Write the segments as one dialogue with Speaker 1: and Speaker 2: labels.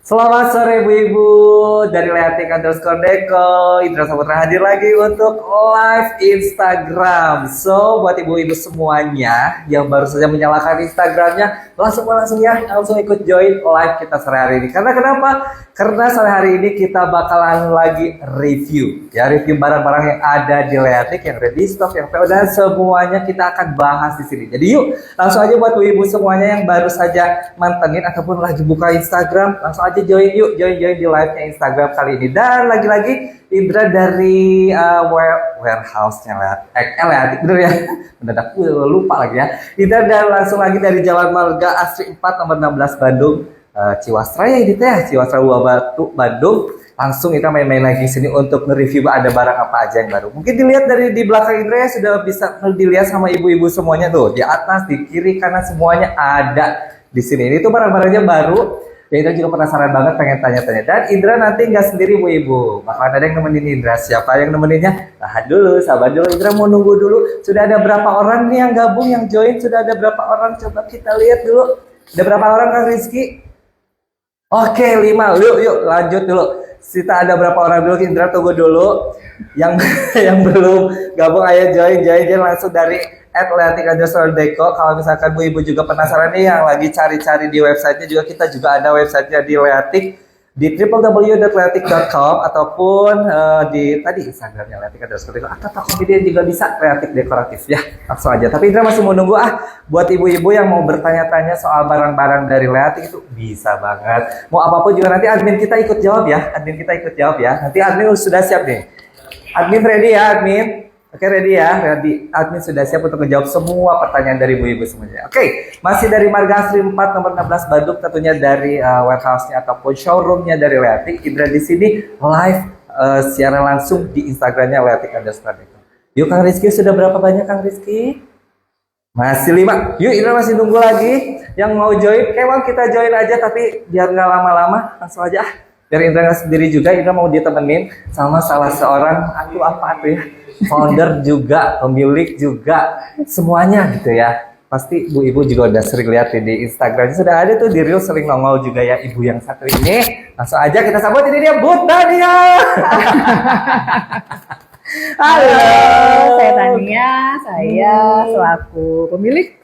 Speaker 1: Selamat sore ibu-ibu dari Leatik_Deko. Indra Saputra hadir lagi untuk live Instagram. So buat ibu-ibu semuanya yang baru saja menyalakan Instagramnya, langsung ikut join live kita sore hari ini. Karena kenapa? Karena sore hari ini kita bakalan lagi review barang-barang yang ada di Leatik, yang ready stock, yang PO, dan semuanya kita akan bahas di sini. Jadi yuk langsung aja buat ibu-ibu semuanya yang baru saja mantengin ataupun lagi buka Instagram, langsung aja join di live-nya Instagram kali ini. Dan lagi-lagi Indra dari warehouse-nya Leatik, bener ya? Mendadak lupa lagi ya. Indra dan langsung lagi dari Jalan Marga Asri 4 nomor 16 Bandung, Ciwasraya ini teh, Ciwasraya Batu Bandung. Langsung kita main-main lagi sini untuk nge-review ada barang apa aja yang baru. Mungkin dilihat dari di belakang Indra ya, sudah bisa dilihat sama ibu-ibu semuanya tuh. Di atas, di kiri, kanan semuanya ada di sini. Ini tuh barang-barangnya baru. Ya, Indra juga penasaran banget, pengen tanya-tanya. Dan Indra nanti nggak sendiri ibu-ibu, bakalan ada yang nemenin Indra. Siapa yang nemeninnya? Tahan dulu, sabar dulu. Indra mau nunggu dulu. Sudah ada berapa orang nih yang gabung, yang join? Sudah ada berapa orang? Coba kita lihat dulu. Ada berapa orang Kang Rizky? Oke, 5. Yuk lanjut dulu. Kita ada berapa orang dulu? Indra tunggu dulu. Yang belum gabung, ayo join langsung dari @leatik_deko. Kalau misalkan Bu Ibu juga penasaran nih yang lagi cari-cari di websitenya, juga kita juga ada websitenya di Leatik di www.leatik.com ataupun di tadi Instagramnya leatik_deko atau Tokopedia juga bisa, Leatik Dekoratif ya, langsung aja. Tapi Indra masih mau nunggu buat ibu-ibu yang mau bertanya-tanya soal barang-barang dari Leatik itu bisa banget. Mau apapun juga nanti admin kita ikut jawab ya, nanti admin sudah siap nih. Admin ready ya admin? Oke, ready ya? Ready. Admin sudah siap untuk menjawab semua pertanyaan dari ibu-ibu semuanya. Oke, masih dari Marga Asri 4 nomor 16 Bandung, tentunya dari warehouse-nya ataupun showroom-nya dari Leatik. Indra di sini live siaran langsung di Instagram-nya Leatik_Deko. Yuk Kang Rizky, sudah berapa banyak Kang Rizky? Masih 5. Yuk Indra masih tunggu lagi. Yang mau join, kemang kita join aja, tapi biar nggak lama-lama, langsung aja. Biar Indra nggak sendiri juga, Indra mau ditemenin sama salah seorang founder juga, pemilik juga, semuanya gitu ya. Pasti Bu Ibu juga udah sering lihat di Instagram, sudah ada tuh di Reel, sering nongol juga ya ibu yang satu ini. Langsung aja kita sambut, ini dia Bu Tania.
Speaker 2: Halo, saya Tania, saya selaku pemilik,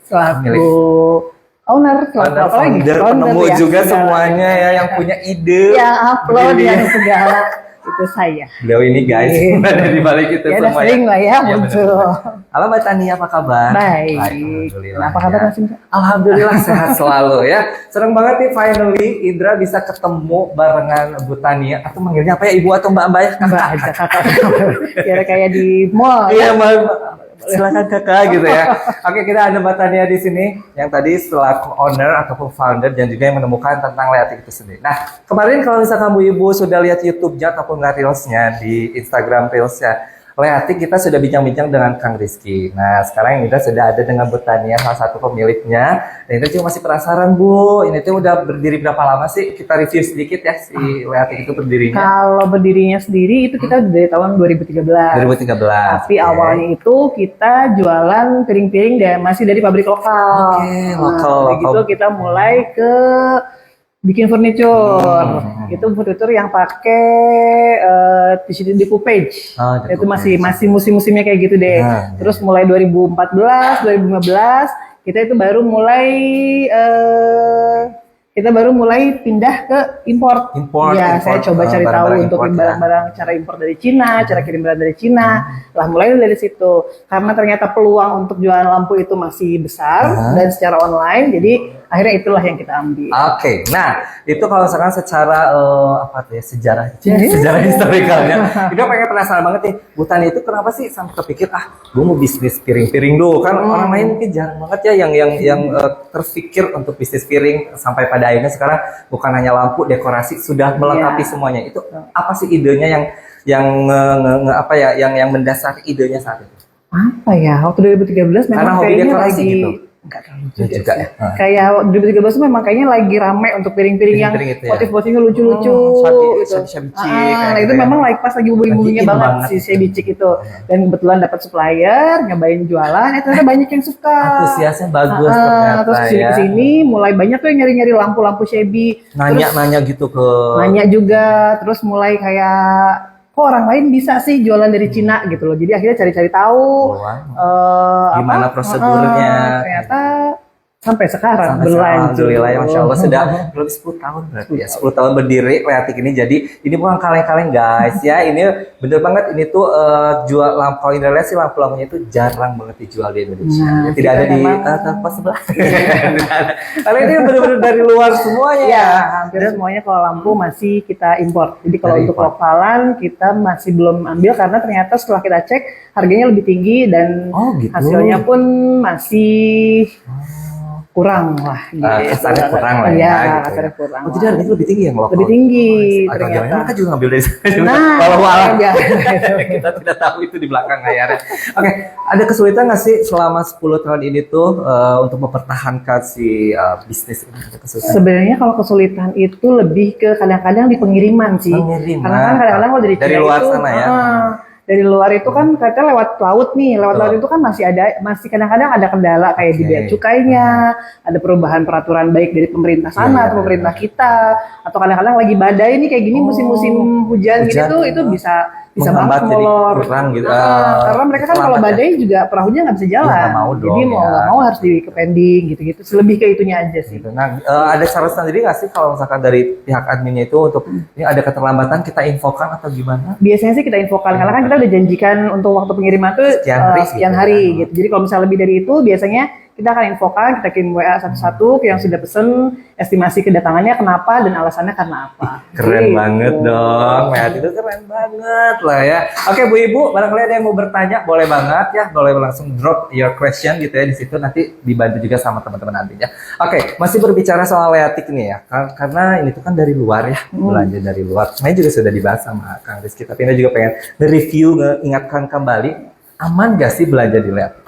Speaker 2: owner,
Speaker 1: penemu ya, juga semuanya ya, yang punya ide,
Speaker 2: yang upload, yang segala itu saya.
Speaker 1: Beliau ini guys, ada di balik itu
Speaker 2: ya,
Speaker 1: semua.
Speaker 2: Sering lah ya muncul.
Speaker 1: Halo Mbak Tania, apa kabar?
Speaker 2: Baik.
Speaker 1: Alhamdulillah.
Speaker 2: Apa kabar Mas Indra?
Speaker 1: Alhamdulillah sehat selalu ya. Senang banget nih finally Indra bisa ketemu barengan Bu Tania, atau manggilnya apa ya, Ibu atau Mbak ya?
Speaker 2: Mbak aja kakak. Kira kayak di mall.
Speaker 1: Iya, Mbak. Silakan kakak gitu ya. Oke, kita ada Mbak Tania di sini yang tadi selaku owner ataupun founder dan juga yang menemukan tentang Leatik itu sendiri. Nah, kemarin kalau misalkan Bu Ibu sudah lihat YouTube-nya ataupun Reels-nya di Instagram Reels-nya Leatik, kita sudah bincang-bincang dengan Kang Rizky. Nah, sekarang Indra sudah ada dengan Bu Tania, salah satu pemiliknya. Dan Indra juga masih penasaran, Bu, ini tuh udah berdiri berapa lama sih? Kita review sedikit ya si Leatik itu berdirinya.
Speaker 2: Kalau berdirinya sendiri itu kita dari tahun 2013.
Speaker 1: 2013.
Speaker 2: Tapi awalnya itu kita jualan piring-piring dan masih dari pabrik lokal.
Speaker 1: Oke, lokal.
Speaker 2: Begitu kita mulai ke bikin furniture. Itu furniture yang pakai di Page. Itu masih musim-musimnya kayak gitu deh. Terus mulai 2014, 2015 kita itu baru mulai pindah ke import. Ya, saya coba cari tahu untuk barang-barang cara impor dari Cina, cara kirim barang dari Cina. Lah mulai dari situ. Karena ternyata peluang untuk jualan lampu itu masih besar dan secara online, jadi akhirnya itulah yang kita ambil.
Speaker 1: Oke, nah itu kalau misalkan secara sejarah historikalnya, kita pengen penasaran banget nih, Bu Tania itu kenapa sih sampai kepikir gue mau bisnis piring-piring dulu, kan orang lain mungkin jarang banget ya yang terpikir untuk bisnis piring, sampai pada akhirnya sekarang bukan hanya lampu, dekorasi sudah melengkapi semuanya. Itu apa sih idenya yang mendasari idenya saat itu?
Speaker 2: Apa ya, waktu 2013 memang
Speaker 1: karena hobi
Speaker 2: kayaknya
Speaker 1: dekorasi
Speaker 2: lagi
Speaker 1: gitu.
Speaker 2: Enggak terlalu
Speaker 1: juga ya.
Speaker 2: Kayak 2013 tuh memang kayaknya lagi rame untuk piring-piring yang motif-motifnya lucu-lucu gitu. Nah itu memang pas lagi booming-boomingnya banget si shabby chic itu. Dan kebetulan dapat supplier, nyobain jualan, ternyata banyak yang suka.
Speaker 1: Antusiasnya bagus ternyata.
Speaker 2: Terus kesini mulai banyak tuh yang nyari-nyari lampu-lampu shabby.
Speaker 1: Nanya-nanya gitu ke.
Speaker 2: Nanya juga, terus mulai kayak kok orang lain bisa sih jualan dari Cina gitu loh. Jadi akhirnya cari-cari tahu
Speaker 1: gimana prosedurnya.
Speaker 2: Ternyata sampai sekarang berlanjut.
Speaker 1: Alhamdulillah ya, Masya Allah sudah lebih 10 tahun berarti ya. 10 tahun berdiri Leatik ini. Jadi ini bukan kaleng-kaleng guys ya. Ini bener banget, ini tuh jual lampu. Kalau Indonesia sih lampu-lampunya itu jarang banget dijual di Indonesia. Ya, tidak ada di tempat sebelah. Karena ini bener-bener dari luar semuanya.
Speaker 2: Ya, hampir semuanya kalau lampu masih kita impor. Jadi kalau untuk lokalan kita masih belum ambil karena ternyata setelah kita cek harganya lebih tinggi dan hasilnya pun masih kurang lah gitu.
Speaker 1: Kasarnya kurang lah
Speaker 2: ya. Iya, kasarnya kurang.
Speaker 1: Jadi harganya lebih tinggi yang lokal.
Speaker 2: Lebih tinggi ternyata.
Speaker 1: Mereka juga ngambil dari sana juga.
Speaker 2: Nah,
Speaker 1: walau kita tidak tahu itu di belakang layarnya. Oke, ada kesulitan nggak sih selama 10 tahun ini tuh untuk mempertahankan si bisnis ini?
Speaker 2: Sebenarnya kalau kesulitan itu lebih ke kadang-kadang di pengiriman sih. Karena kan kadang-kadang kalau dari
Speaker 1: luar
Speaker 2: itu,
Speaker 1: sana ya.
Speaker 2: Dari luar itu kan katanya lewat laut nih, laut itu kan masih kadang-kadang ada kendala kayak di bea cukainya, ada perubahan peraturan baik dari pemerintah sana atau pemerintah kita, atau kadang-kadang lagi badai nih kayak gini musim-musim hujan gitu tuh itu bisa banget molor.
Speaker 1: Gitu.
Speaker 2: Karena mereka kan kalau badai juga perahunya nggak bisa jalan, jadi mau nggak mau harus di pending gitu-gitu. Lebih ke itunya aja sih.
Speaker 1: Gitu. Nah, ada cara sendiri nggak sih kalau misalkan dari pihak adminnya itu untuk ini ada keterlambatan kita infokan atau gimana?
Speaker 2: Biasanya sih kita infokan karena kan kita udah janjikan untuk waktu pengiriman tuh sekian hari gitu. Jadi kalau misalnya lebih dari itu biasanya kita akan infokan, kita kirim WA satu-satu ke yang sudah pesen, estimasi kedatangannya kenapa dan alasannya karena apa.
Speaker 1: Keren banget dong, itu keren banget lah ya. Oke Bu Ibu, barangkali ada yang mau bertanya boleh banget ya, boleh langsung drop your question gitu ya di situ, nanti dibantu juga sama teman-teman nantinya. Oke, masih berbicara soal Leatik nih ya, karena ini tuh kan dari luar ya, belanja dari luar. Sebenarnya juga sudah dibahas sama Kang Rizky, tapi ini juga pengen nge-review, ngingatkan kembali, aman gak sih belanja di Leatik?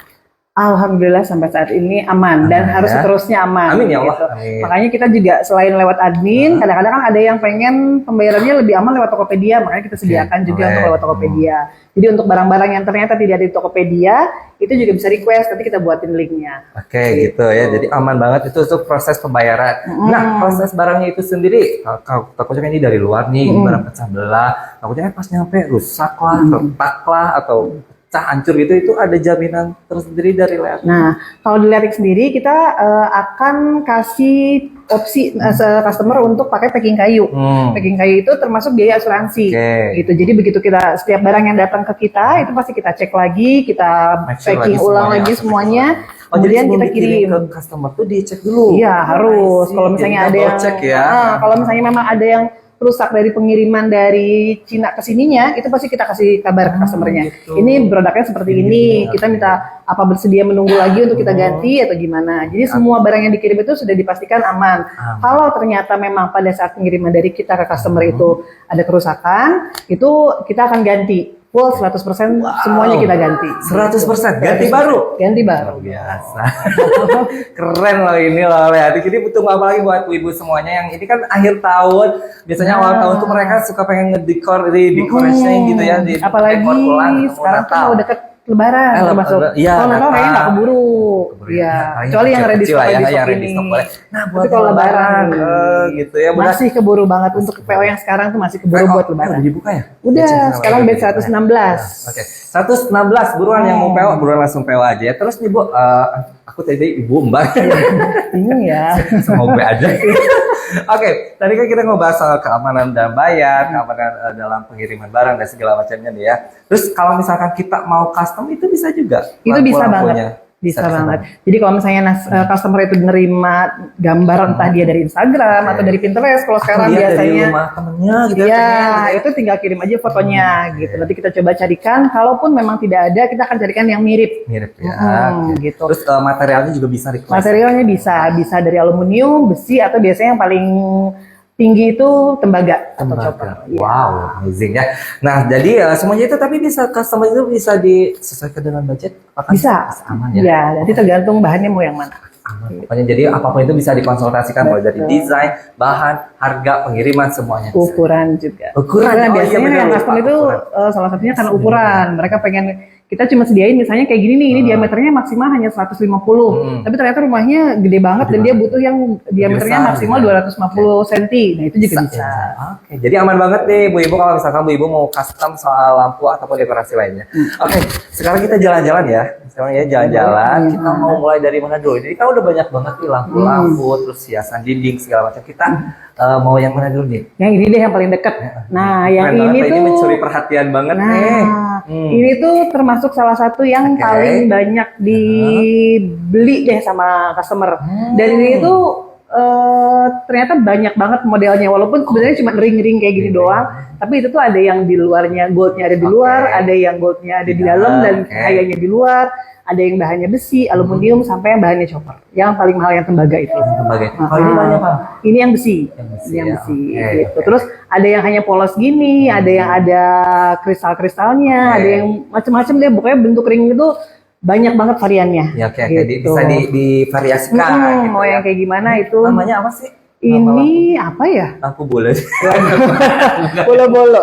Speaker 2: Alhamdulillah sampai saat ini aman dan harus seterusnya aman.
Speaker 1: Amin ya Allah.
Speaker 2: Gitu. Makanya kita juga selain lewat admin, kadang-kadang kan ada yang pengen pembayarannya lebih aman lewat Tokopedia, makanya kita sediakan juga untuk lewat Tokopedia. Jadi untuk barang-barang yang ternyata tidak ada di Tokopedia, itu juga bisa request, nanti kita buatin linknya.
Speaker 1: Oke, gitu ya. Jadi aman banget itu untuk proses pembayaran. Nah, proses barangnya itu sendiri, takutnya ini dari luar nih, barang pecah belah, takutnya pas nyampe rusak lah, retak lah, atau hancur gitu, itu ada jaminan tersendiri dari Leatik.
Speaker 2: Nah, kalau di Leatik sendiri kita akan kasih opsi customer untuk pakai packing kayu. Packing kayu itu termasuk biaya asuransi. Gitu. Jadi begitu kita setiap barang yang datang ke kita itu pasti kita cek lagi, kita packing ulang lagi semuanya. Kemudian kita kirim
Speaker 1: ke customer tuh dicek dulu.
Speaker 2: Iya, harus. Kalau misalnya ada yang kalau misalnya memang ada yang rusak dari pengiriman dari Cina ke sininya, itu pasti kita kasih kabar ke customernya. Gitu. Ini produknya seperti ini, kita minta apa bersedia menunggu lagi untuk kita ganti atau gimana. Jadi semua barang yang dikirim itu sudah dipastikan aman. Kalau ternyata memang pada saat pengiriman dari kita ke customer itu ada kerusakan, itu kita akan ganti. Full 100% semuanya kita ganti.
Speaker 1: 100% ganti baru?
Speaker 2: Ganti baru.
Speaker 1: Biasa. Keren loh ini loh Leatik. Jadi butuh apa lagi buat ibu semuanya yang ini kan akhir tahun. Biasanya awal tahun tuh mereka suka pengen ngedekor di decoration gitu ya.
Speaker 2: Apalagi sekarang kan udah deket Lebaran termasuk. Kalau Natal kayaknya nggak keburu. Iya. Kecuali yang ready stock ini.
Speaker 1: Nah, buat kalau Lebaran gitu ya.
Speaker 2: Masih keburu banget untuk PO yang sekarang tuh masih keburu buat Lebaran.
Speaker 1: Udah dibuka ya?
Speaker 2: Udah. Sekarang batch 116.
Speaker 1: Oke. 116 buruan yang mau PO, buruan langsung PO aja ya. Terus nih Bu, aku tadi Ibu Mbak.
Speaker 2: Bingung ya.
Speaker 1: Semoga aja. Oke, tadi kan kita ngebahas soal keamanan dalam bayar, keamanan dalam pengiriman barang dan segala macamnya nih ya. Terus kalau misalkan kita mau custom itu bisa juga?
Speaker 2: Itu bisa banget. Bisa banget. Jadi kalau misalnya customer itu menerima gambar entah dia dari Instagram atau dari Pinterest, kalau sekarang biasanya
Speaker 1: dari rumah temennya gitu
Speaker 2: ya, itu tinggal kirim aja fotonya gitu. Nanti kita coba carikan, kalaupun memang tidak ada, kita akan carikan yang mirip.
Speaker 1: Mirip ya.
Speaker 2: Gitu.
Speaker 1: Terus materialnya juga bisa request.
Speaker 2: Materialnya bisa dari aluminium, besi atau biasanya yang paling tinggi itu tembaga atau chopper.
Speaker 1: Wow, amazing ya. Nah, jadi semuanya itu tapi bisa custom itu bisa disesuaikan dengan budget? Apakah
Speaker 2: bisa
Speaker 1: aman ya?
Speaker 2: Ya, nanti tergantung bahannya mau yang mana.
Speaker 1: Pokoknya jadi apapun itu bisa dikonsultasikan mulai dari desain, bahan, harga, pengiriman semuanya.
Speaker 2: Ukuran juga.
Speaker 1: Ukuran
Speaker 2: biasanya
Speaker 1: iya,
Speaker 2: yang custom itu salah satunya karena ukuran. Mereka pengen kita cuma sediain misalnya kayak gini nih, ini diameternya maksimal hanya 150. Tapi ternyata rumahnya gede banget dan dia butuh yang diameternya maksimal 250 cm. Nah, itu juga bisa.
Speaker 1: Oke, jadi aman banget nih Bu Ibu kalau misalkan Bu Ibu mau custom soal lampu ataupun dekorasi lainnya. Oke, sekarang kita jalan-jalan ya. Sekarang ya jalan-jalan. Kita mau mulai dari mana dulu? Jadi kan udah banyak banget nih lampu-lampu, terus hiasan dinding segala macam. Kita mau yang mana dulu nih?
Speaker 2: Yang ini deh yang paling dekat. Nah, yang ini tuh
Speaker 1: mencuri perhatian banget nih.
Speaker 2: Ini tuh termasuk salah satu yang paling banyak dibeli deh sama customer. Dan ini tuh ternyata banyak banget modelnya, walaupun sebenarnya cuma ring-ring kayak gini doang, tapi itu tuh ada yang di luarnya goldnya ada di luar, ada yang goldnya ada di dalam dan kayaknya di luar, ada yang bahannya besi, aluminium sampai yang bahannya chopper. Yang paling mahal yang tembaga itu.
Speaker 1: Ini banyak Pak.
Speaker 2: Ini yang besi. Yang besi gitu. Terus ada yang hanya polos gini, ada yang ada kristal-kristalnya, ada yang macam-macam deh, pokoknya bentuk ring itu banyak banget variannya.
Speaker 1: Ya, gitu. Bisa divariasikan. Gitu,
Speaker 2: mau yang kayak gimana itu?
Speaker 1: Namanya apa sih?
Speaker 2: Ini apa ya?
Speaker 1: Lampu bola.
Speaker 2: Bolo-bolo.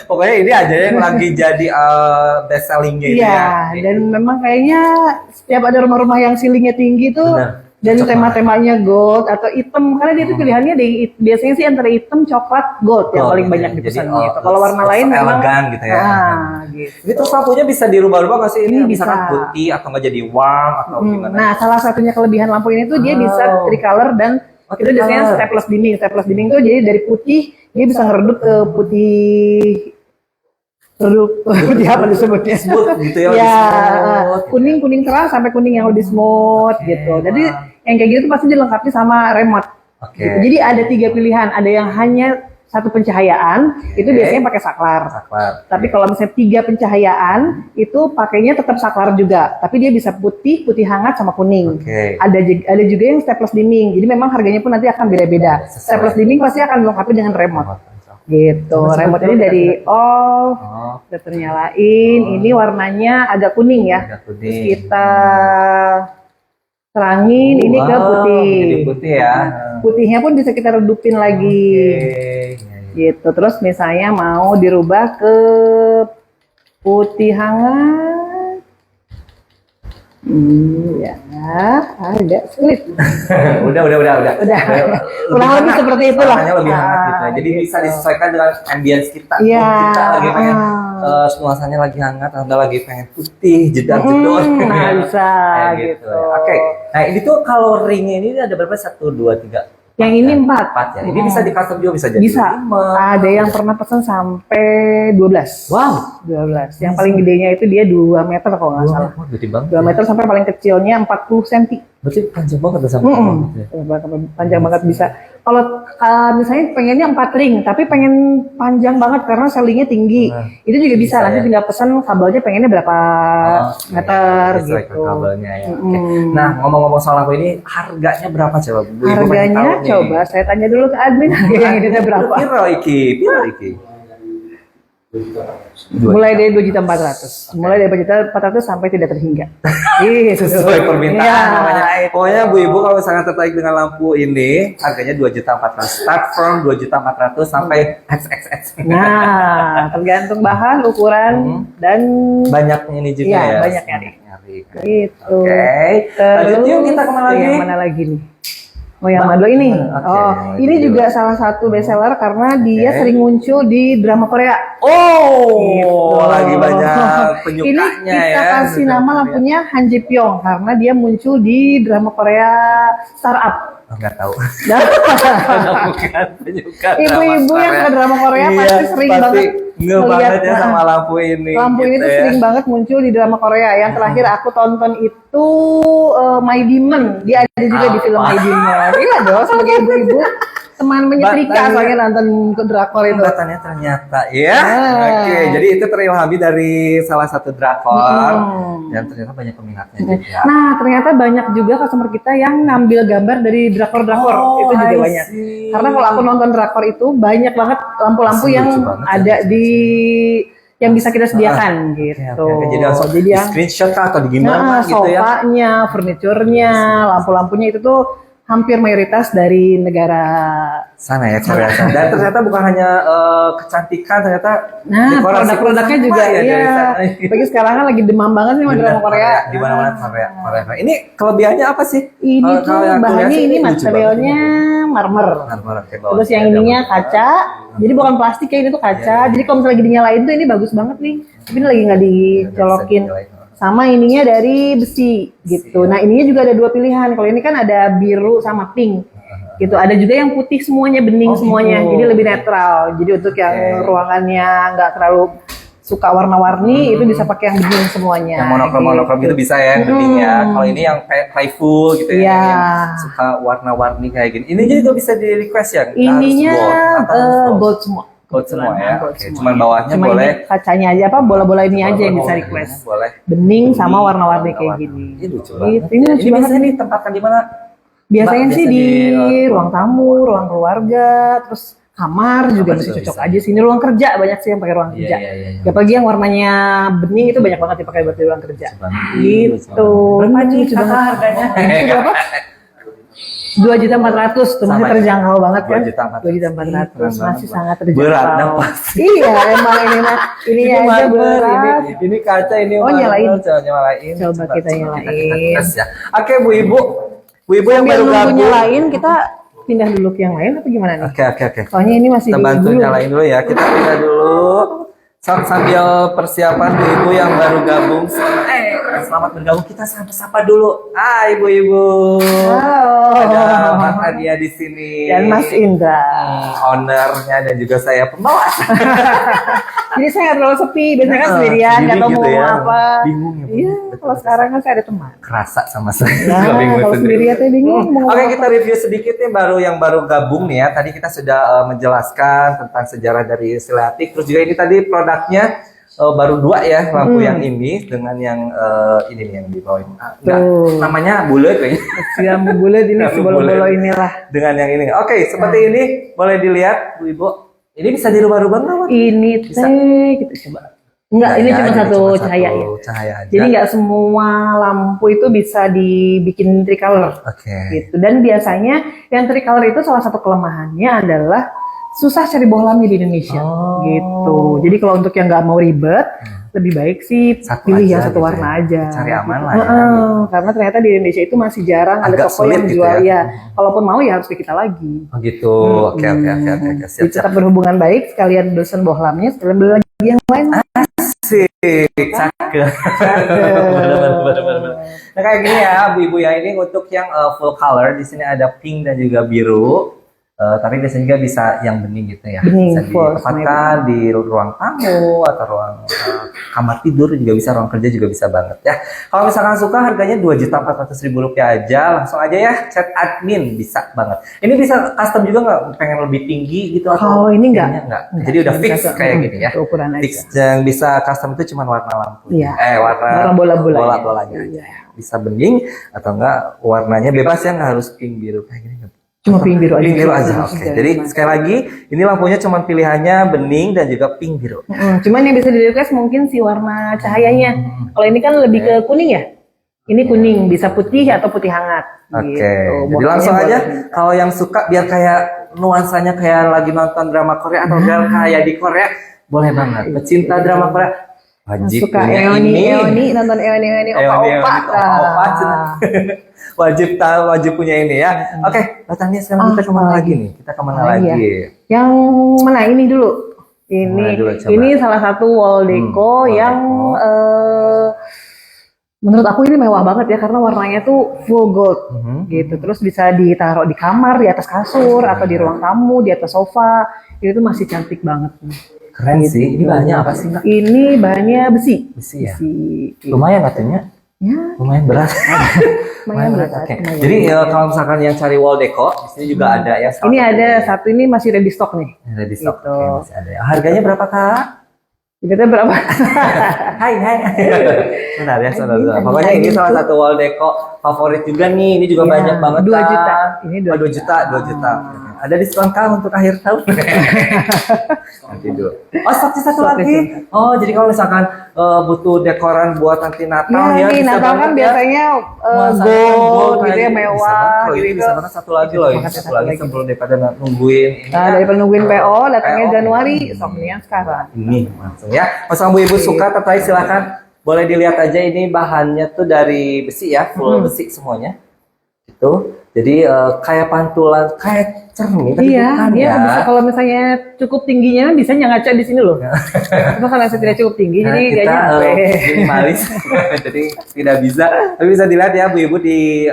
Speaker 1: Pokoknya ini aja yang lagi jadi best sellingnya itu ya.
Speaker 2: Iya, dan memang kayaknya setiap ada rumah-rumah yang ceilingnya tinggi tuh dan tema-temanya gold atau hitam, karena dia tuh pilihannya biasanya sih antara hitam, coklat, gold yang paling banyak dipesan gitu. Kalau warna lain memang
Speaker 1: elegan gitu ya.
Speaker 2: Gitu.
Speaker 1: Ini terus lampunya bisa dirubah-rubah nggak sih? Ini bisa putih atau nggak jadi warm atau gimana?
Speaker 2: Nah, salah satunya kelebihan lampu ini tuh dia bisa tricolor dan itu biasanya staples dinding. Staples dinding tuh jadi dari putih dia bisa ngeredup ke putih apa disebutnya?
Speaker 1: Smooth gitu ya.
Speaker 2: Ya, kuning terang sampai kuning yang lebih smooth gitu. Jadi yang kayak gitu pasti dilengkapi sama remote. Gitu. Jadi ada 3 pilihan. Ada yang hanya satu pencahayaan, itu biasanya pakai saklar. Tapi kalau misalnya 3 pencahayaan, itu pakainya tetap saklar juga. Tapi dia bisa putih hangat sama kuning. Ada juga yang staples dimming. Jadi memang harganya pun nanti akan beda-beda. Staples dimming pasti akan dilengkapi dengan remote. Gitu. Remote ini dari udah ternyalain. Ini warnanya agak kuning ya. Terus kita terangin ini ke putih.
Speaker 1: Putih ya.
Speaker 2: Putihnya pun bisa kita redupin lagi. Gitu. Terus misalnya mau dirubah ke putih hangat. Ya, agak sulit.
Speaker 1: Udah.
Speaker 2: Kurang lebih seperti itulah.
Speaker 1: Lebih hangat gitu. Jadi bisa disesuaikan dengan ambience kita.
Speaker 2: Iya.
Speaker 1: Kita lagi pengen suasananya lagi hangat, Anda lagi pengen putih, jedor-jedor.
Speaker 2: Nah, bisa gitu.
Speaker 1: Oke. Nah, ini tuh kalau ringnya ini ada berapa? 1, 2, 3.
Speaker 2: Yang ini 4
Speaker 1: ya. Ini bisa di custom juga, bisa jadi 5.
Speaker 2: Ada yang pernah pesan sampai 12.
Speaker 1: Wow,
Speaker 2: 12. Yang paling gedenya itu dia 2 meter kalau nggak salah. 2 meter sampai paling kecilnya 40 cm.
Speaker 1: Berarti panjang banget sampai
Speaker 2: panjang banget bisa. Kalau misalnya pengennya 4 ring, tapi pengen panjang banget karena sellingnya tinggi, itu juga bisa. Nanti tinggal pesan kabelnya pengennya berapa meter gitu.
Speaker 1: Kabelnya ya. Nah, ngomong-ngomong soal lampu ini, harganya berapa coba?
Speaker 2: Harganya coba saya tanya dulu ke admin harganya berapa?
Speaker 1: Piro iki?
Speaker 2: Mulai dari 2.400.000. Mulai dari 2.400.000 sampai tidak terhingga.
Speaker 1: Sesuai permintaan namanya. Pokoknya Bu Ibu kalau sangat tertarik dengan lampu ini, harganya 2.400.000. Start from 2.400.000 sampai XXX.
Speaker 2: Nah, tergantung bahan, ukuran dan
Speaker 1: banyaknya ini juga ya.
Speaker 2: Banyak nyari. Gitu.
Speaker 1: Oke. Lanjut yuk, kita kemana lagi?
Speaker 2: Yang mana lagi nih? Oh, yang Mado ini. Ini juga salah satu bestseller karena dia sering muncul di drama Korea.
Speaker 1: Gitu. Lagi banyak penyukanya
Speaker 2: ini kita kasih nama lampunya Han Ji Pyong karena dia muncul di drama Korea Startup.
Speaker 1: Nggak tahu.
Speaker 2: Ibu-ibu yang ke drama Korea pasti sering banget
Speaker 1: ngeliat ya sama lampu ini.
Speaker 2: Lampu ini tuh sering banget muncul di drama Korea. Yang terakhir aku tonton itu My Demon. Dia ada juga di film My Demon. Iya dong, sebagai ibu-ibu teman menyetrika soalnya nonton drakor itu.
Speaker 1: Batanya ternyata ya. Oke, jadi itu terilhami dari salah satu drakor dan ternyata banyak peminatnya juga.
Speaker 2: Nah, ternyata banyak juga customer kita yang ngambil gambar dari drakor-drakor. Itu juga banyak. Karena kalau aku nonton drakor itu banyak banget lampu-lampu yang ada di yang bisa kita sediakan gitu.
Speaker 1: Jadi langsung di screenshot kah atau di gimana gitu ya?
Speaker 2: Sofanya, furniturnya, lampu-lampunya itu tuh hampir mayoritas dari negara
Speaker 1: sana ya, Korea. Dan ternyata bukan hanya kecantikan, ternyata
Speaker 2: produk-produknya juga ya. Bagi sekarang kan lagi demam banget nih drama Korea.
Speaker 1: Di mana-mana Korea. Ini kelebihannya apa sih?
Speaker 2: Ini tuh bahannya ini materialnya marmer. Terus yang ininya kaca. Jadi bukan plastik ya, ini tuh kaca. Jadi kalau misalnya lagi dinyalain tuh ini bagus banget nih. Tapi ini lagi nggak dicolokin. Sama ininya dari besi gitu. Nah ininya juga ada dua pilihan. Kalau ini kan ada biru sama pink gitu. Ada juga yang putih semuanya, bening semuanya. Jadi lebih netral. Jadi untuk yang ruangannya nggak terlalu suka warna-warni, itu bisa pakai yang bening semuanya.
Speaker 1: Yang monokrom itu bisa ya, bening ya. Kalau ini yang playful gitu ya, yang suka warna-warni kayak gini. Ini juga bisa di request ya.
Speaker 2: Ininya gold semua.
Speaker 1: Gold semua ya. Cuman bawahnya boleh
Speaker 2: kacanya aja bola-bola ini aja yang bisa request.
Speaker 1: Boleh.
Speaker 2: Bening sama warna-warni kayak gini.
Speaker 1: Ini lucu banget.
Speaker 2: Ini lucu banget.
Speaker 1: Ini tempatkan di mana?
Speaker 2: Biasanya sih di ruang tamu, ruang keluarga, terus kamar juga masih cocok aja sih. Ini ruang kerja banyak sih yang pakai ruang kerja. Apalagi yang warnanya bening itu banyak banget dipakai buat di ruang kerja. Gitu.
Speaker 1: Berapa sih harganya?
Speaker 2: Berapa? 2.400.000 tuh masih terjangkau banget kan? 2.400.000 masih sangat terjangkau.
Speaker 1: Beratnya pasti.
Speaker 2: Iya, emang ini aja berat.
Speaker 1: Ini kaca ini.
Speaker 2: Nyalain.
Speaker 1: Coba
Speaker 2: kita nyalain.
Speaker 1: Oke, Bu Ibu yang baru gabung.
Speaker 2: Nyalain, kita pindah dulu ke yang lain atau gimana nih?
Speaker 1: Oke.
Speaker 2: Soalnya ini masih
Speaker 1: kita bantu nyalain dulu ya. Kita pindah dulu. Sambil persiapan Bu Ibu yang baru gabung. Selamat bergabung, kita sapa dulu. Hai Ibu.
Speaker 2: Halo.
Speaker 1: Ada Mas Adia di sini.
Speaker 2: Dan Mas Indra.
Speaker 1: Ownernya dan juga saya pembawa.
Speaker 2: Jadi saya nggak terlalu sepi, biasanya kan sendirian, nggak tahu mau apa.
Speaker 1: Bingung ya.
Speaker 2: Iya, kalau sekarang kan saya ada teman.
Speaker 1: Kerasa sama saya.
Speaker 2: Kalau sendirian saya bingung.
Speaker 1: Oke, kita review sedikit nih yang baru gabung nih ya. Tadi kita sudah menjelaskan tentang sejarah dari Sileatik. Terus juga ini tadi produknya baru dua ya, lampu yang ini dengan yang ini nih yang di bawah ini. Namanya bulat kayaknya.
Speaker 2: Yang bulat ini sebolo-bolo inilah.
Speaker 1: Dengan yang ini. Oke, seperti ini boleh dilihat Bu Ibu. Ini bisa dirubah-rubah nggak?
Speaker 2: Ini kita coba. Enggak, ini cuma satu cahaya ya.
Speaker 1: Aja.
Speaker 2: Jadi nggak semua lampu itu bisa dibikin tricolor. Gitu. Dan biasanya yang tricolor itu salah satu kelemahannya adalah susah cari bohlamnya di Indonesia. Gitu. Jadi kalau untuk yang nggak mau ribet, lebih baik sih pilih yang satu warna aja.
Speaker 1: Cari aman lah ya.
Speaker 2: Karena ternyata di Indonesia itu masih jarang ada toko yang jual ya. Kalaupun mau ya harus ke kita lagi.
Speaker 1: Oh gitu. Oke. Siap.
Speaker 2: Tetap berhubungan baik, sekalian dosen bohlamnya, sekalian beli lagi yang lain.
Speaker 1: Asik, cakep. Benar. Nah kayak gini ya, Bu Ibu ya, ini untuk yang full color. Di sini ada pink dan juga biru. Tapi biasanya juga bisa yang bening gitu ya. Bisa ditempatkan di ruang tamu atau ruang kamar tidur juga bisa, ruang kerja juga bisa banget ya. Kalau misalkan suka harganya Rp2.400.000 aja, langsung aja ya chat admin, bisa banget. Ini bisa custom juga nggak, pengen lebih tinggi gitu atau?
Speaker 2: Oh ini enggak.
Speaker 1: Jadi udah fix kayak gini ya.
Speaker 2: Ukuran aja.
Speaker 1: Fix, yang bisa custom itu cuma warna lampu.
Speaker 2: Iya.
Speaker 1: Warna bola-bolanya aja.
Speaker 2: Iya.
Speaker 1: Bisa bening atau enggak warnanya bebas ya, nggak harus pink biru kayak gini.
Speaker 2: Cuma pink biru aja.
Speaker 1: Pink biru aja. Oke. Jadi sekali lagi ini lampunya cuma pilihannya bening dan juga pink biru.
Speaker 2: Cuman yang bisa di request mungkin si warna cahayanya. Kalau ini kan lebih ke kuning ya. Ini kuning, bisa putih atau putih hangat.
Speaker 1: Oke.
Speaker 2: Gitu.
Speaker 1: Jadi langsung aja kalau yang suka biar kayak nuansanya kayak lagi nonton drama Korea atau kayak di Korea, boleh banget. Pecinta drama Korea wajib
Speaker 2: suka Eoni, nonton Eoni opa-opa.
Speaker 1: Wajib punya ini ya. Oke, datangnya sekarang kita kemana lagi nih? Kita kemana lagi?
Speaker 2: Yang mana ini dulu? Ini salah satu wall deco yang menurut aku ini mewah banget ya, karena warnanya tuh full gold gitu. Terus bisa ditaruh di kamar, di atas kasur, atau di ruang tamu, di atas sofa. Itu tuh masih cantik banget.
Speaker 1: Keren sih. Ini bahannya apa sih, Mbak?
Speaker 2: Ini bahannya besi.
Speaker 1: Besi ya? Lumayan katanya.
Speaker 2: Ya.
Speaker 1: Lumayan berat.
Speaker 2: Lumayan berat.
Speaker 1: Oke. Jadi kalau misalkan yang cari wall deco, di sini juga ada ya.
Speaker 2: Ini ada satu ini masih ready stock nih.
Speaker 1: Ready stock.
Speaker 2: Gitu.
Speaker 1: Oke, masih ada. Harganya berapa Kak?
Speaker 2: Kita berapa?
Speaker 1: Hai. Benar ya, saudara. Pokoknya ini salah satu wall deco favorit juga nih. Ini juga banyak banget
Speaker 2: 2
Speaker 1: Kak.
Speaker 2: juta. Ini
Speaker 1: 2 juta. Ada diskon Kak untuk akhir tahun? Nanti dulu. Oh, stoknya satu lagi. Oh, jadi kalau misalkan butuh dekoran buat nanti Natal ya,
Speaker 2: Nih,
Speaker 1: bisa
Speaker 2: Natal kan
Speaker 1: banget ya.
Speaker 2: biasanya gold gitu ya, mewah gitu.
Speaker 1: Bisa banget satu lagi loh, ini satu lagi sebelum daripada nungguin.
Speaker 2: Nah, daripada nungguin PO, datangnya Januari, sok nih yang sekarang.
Speaker 1: Ini langsung ya. Kalau Bu Ibu suka tertarik silakan. Boleh dilihat aja ini bahannya tuh dari besi ya, full besi semuanya. Itu. Jadi kayak pantulan, kayak cermin tapi
Speaker 2: Iya,
Speaker 1: bukan
Speaker 2: dia
Speaker 1: ya.
Speaker 2: bisa kalau misalnya cukup tingginya bisa ngaca di sini loh. Cuma karena saya tidak cukup tinggi,
Speaker 1: Nah,
Speaker 2: jadi
Speaker 1: kita
Speaker 2: kayaknya
Speaker 1: minimalis, jadi tidak bisa. Tapi bisa dilihat ya Bu Ibu di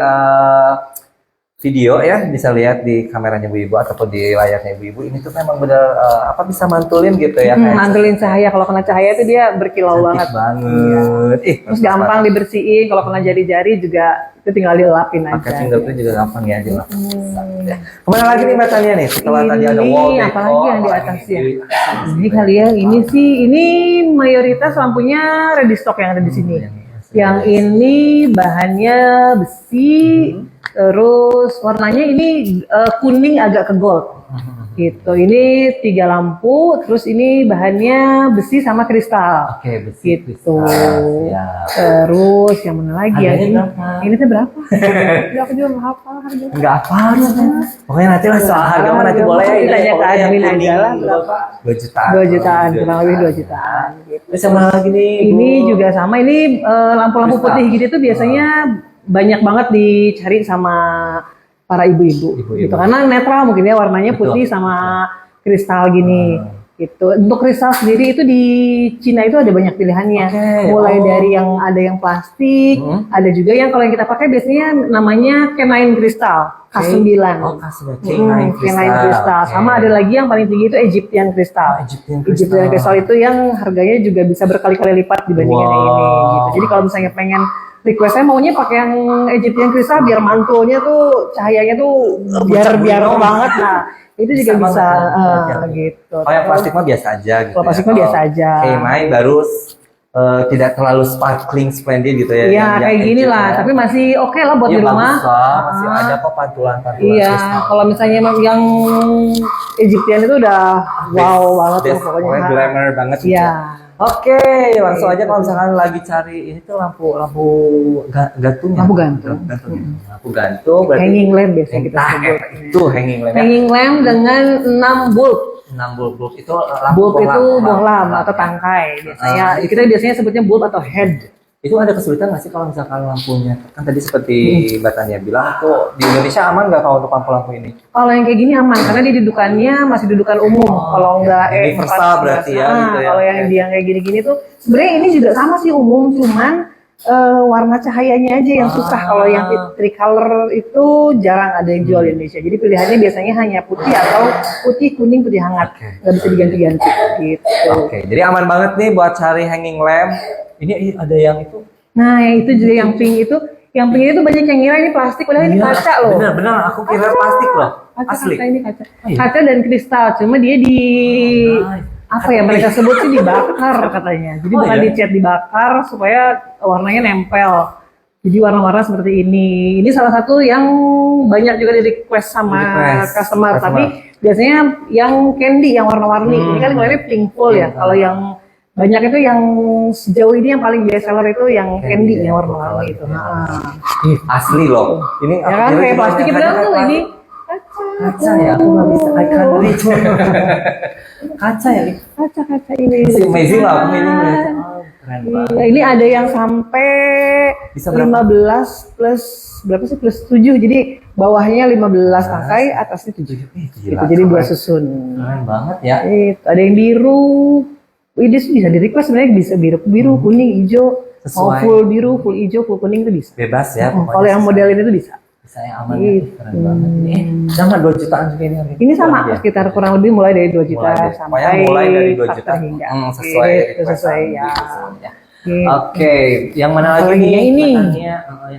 Speaker 1: video ya, bisa lihat di kameranya Bu Ibu ataupun di layarnya Bu Ibu. Ini tuh memang benar bisa mantulin gitu ya. Kayak
Speaker 2: mantulin cahaya. Kalau kena cahaya itu dia berkilau banget.
Speaker 1: banget.
Speaker 2: Terus gampang dibersihin. Kalau kena jari-jari juga itu tinggal dilapin aja.
Speaker 1: Pakai fingerprint juga gampang ya dilapin. Ya. Kemana lagi nih metanya nih? Setelah tadi ada wall deco,
Speaker 2: apalagi yang di atas ya. Ini kali ya, ini mayoritas lampunya ready stock yang ada di sini. Yang ini bahannya besi, terus warnanya ini kuning agak ke gold. Gitu. Ini 3 lampu, terus ini bahannya besi sama kristal.
Speaker 1: Oke, besi
Speaker 2: gitu.
Speaker 1: kristal. Ya.
Speaker 2: Terus yang mana lagi ya? Ini tuh berapa? Aku juga nggak hafal harganya.
Speaker 1: Enggak apa pokoknya nanti lah soal harga mah nanti boleh ya.
Speaker 2: Ditanya ke admin aja lah berapa?
Speaker 1: 2 jutaan.
Speaker 2: 2 jutaan, kurang lebih 2 jutaan. Gitu.
Speaker 1: Terus sama lagi nih.
Speaker 2: Ini juga sama, ini lampu-lampu putih gitu tuh biasanya banyak banget dicari sama para ibu-ibu gitu, karena netral mungkin ya warnanya putih sama kristal gini gitu. Untuk kristal sendiri itu di Cina itu ada banyak pilihannya, mulai dari yang ada yang plastik, ada juga yang kalau yang kita pakai biasanya namanya K9 kristal, K9. K9 kristal. Sama ada lagi yang paling tinggi itu Egyptian kristal. Egyptian kristal itu yang harganya juga bisa berkali-kali lipat dibandingkan yang ini gitu. Jadi kalau misalnya pengen request saya maunya pakai yang Egyptian kristal biar mantulnya tuh cahayanya tuh biar banget. Nah, itu juga bisa gitu.
Speaker 1: Oh, yang plastik mah biasa aja gitu.
Speaker 2: Kalau plastik mah biasa aja.
Speaker 1: K9 baru tidak terlalu sparkling splendid gitu ya.
Speaker 2: Iya, kayak gini lah, tapi masih oke lah buat di rumah.
Speaker 1: Masih ada kok pantulan-pantulan.
Speaker 2: Iya, kalau misalnya yang Egyptian itu udah wow banget tuh pokoknya.
Speaker 1: Glamour banget gitu.
Speaker 2: Iya.
Speaker 1: Oke, langsung aja kalau misalkan lagi cari ini tuh lampu gantung.
Speaker 2: Lampu gantung.
Speaker 1: Lampu gantung berarti
Speaker 2: hanging lamp biasanya kita sebut.
Speaker 1: Itu hanging lamp.
Speaker 2: Hanging lamp dengan 6 bulb.
Speaker 1: 6 bulb itu lampu
Speaker 2: bulb itu bohlam atau tangkai biasanya. Kita biasanya sebutnya bulb atau head.
Speaker 1: Itu ada kesulitan nggak sih kalau misalkan lampunya kan tadi seperti Batania bilang tuh di Indonesia aman nggak kalau untuk lampu-lampu ini?
Speaker 2: Kalau yang kayak gini aman karena dia dudukannya masih dudukan umum. Kalau nggak
Speaker 1: universal berarti ya gitu ya.
Speaker 2: Kalau yang dia kayak gini-gini tuh sebenarnya ini juga sama sih umum, cuman warna cahayanya aja yang susah. Kalau yang tricolor itu jarang ada yang jual di Indonesia. Jadi pilihannya biasanya hanya putih atau putih, kuning, putih hangat. Nggak bisa diganti-ganti gitu.
Speaker 1: Oke, jadi aman banget nih buat cari hanging lamp. Ini ada yang itu.
Speaker 2: Nah, yang itu juga yang pink itu. Yang pink itu banyak yang ngira ini plastik, padahal ini kaca loh.
Speaker 1: Benar, aku kira plastik loh. Asli.
Speaker 2: Kaca ini kaca. Kaca dan kristal, cuma dia di apa ya mereka sebut sih dibakar katanya. Jadi bukan dicat, dibakar supaya warnanya nempel. Jadi warna-warna seperti ini. Ini salah satu yang banyak juga di request sama customer. Tapi biasanya yang candy, yang warna-warni. Ini kan kemarin pink full ya. Kalau yang banyak itu yang sejauh ini yang paling best seller itu yang candy, yang warna-warni itu.
Speaker 1: Asli loh. Ini
Speaker 2: ya kan kayak plastik itu tuh ini
Speaker 1: kaca ya. Aku nggak bisa. I can't reach. Kaca ya.
Speaker 2: Kaca ini.
Speaker 1: Amazing lah aku ini. Keren banget.
Speaker 2: Ini ada yang sampai 15 plus berapa sih plus 7. Jadi bawahnya 15 tangkai, atasnya 7. Gitu, jadi 2 susun.
Speaker 1: Keren banget ya.
Speaker 2: Ada yang biru. Ini bisa di request sebenarnya, bisa biru, kuning, hijau, mau full biru, full hijau, full kuning itu bisa.
Speaker 1: Bebas ya.
Speaker 2: Kalau yang model ini tuh bisa.
Speaker 1: Bisa yang aman ya. Keren banget. Sama 2 jutaan juga ini harganya.
Speaker 2: Ini sama sekitar kurang lebih mulai dari 2 juta sampai
Speaker 1: mulai dari 2 juta.
Speaker 2: hingga.
Speaker 1: Sesuai
Speaker 2: sesuai ya.
Speaker 1: Oke, yang mana lagi
Speaker 2: Apalagi
Speaker 1: nih?
Speaker 2: yang ini.
Speaker 1: Matanya?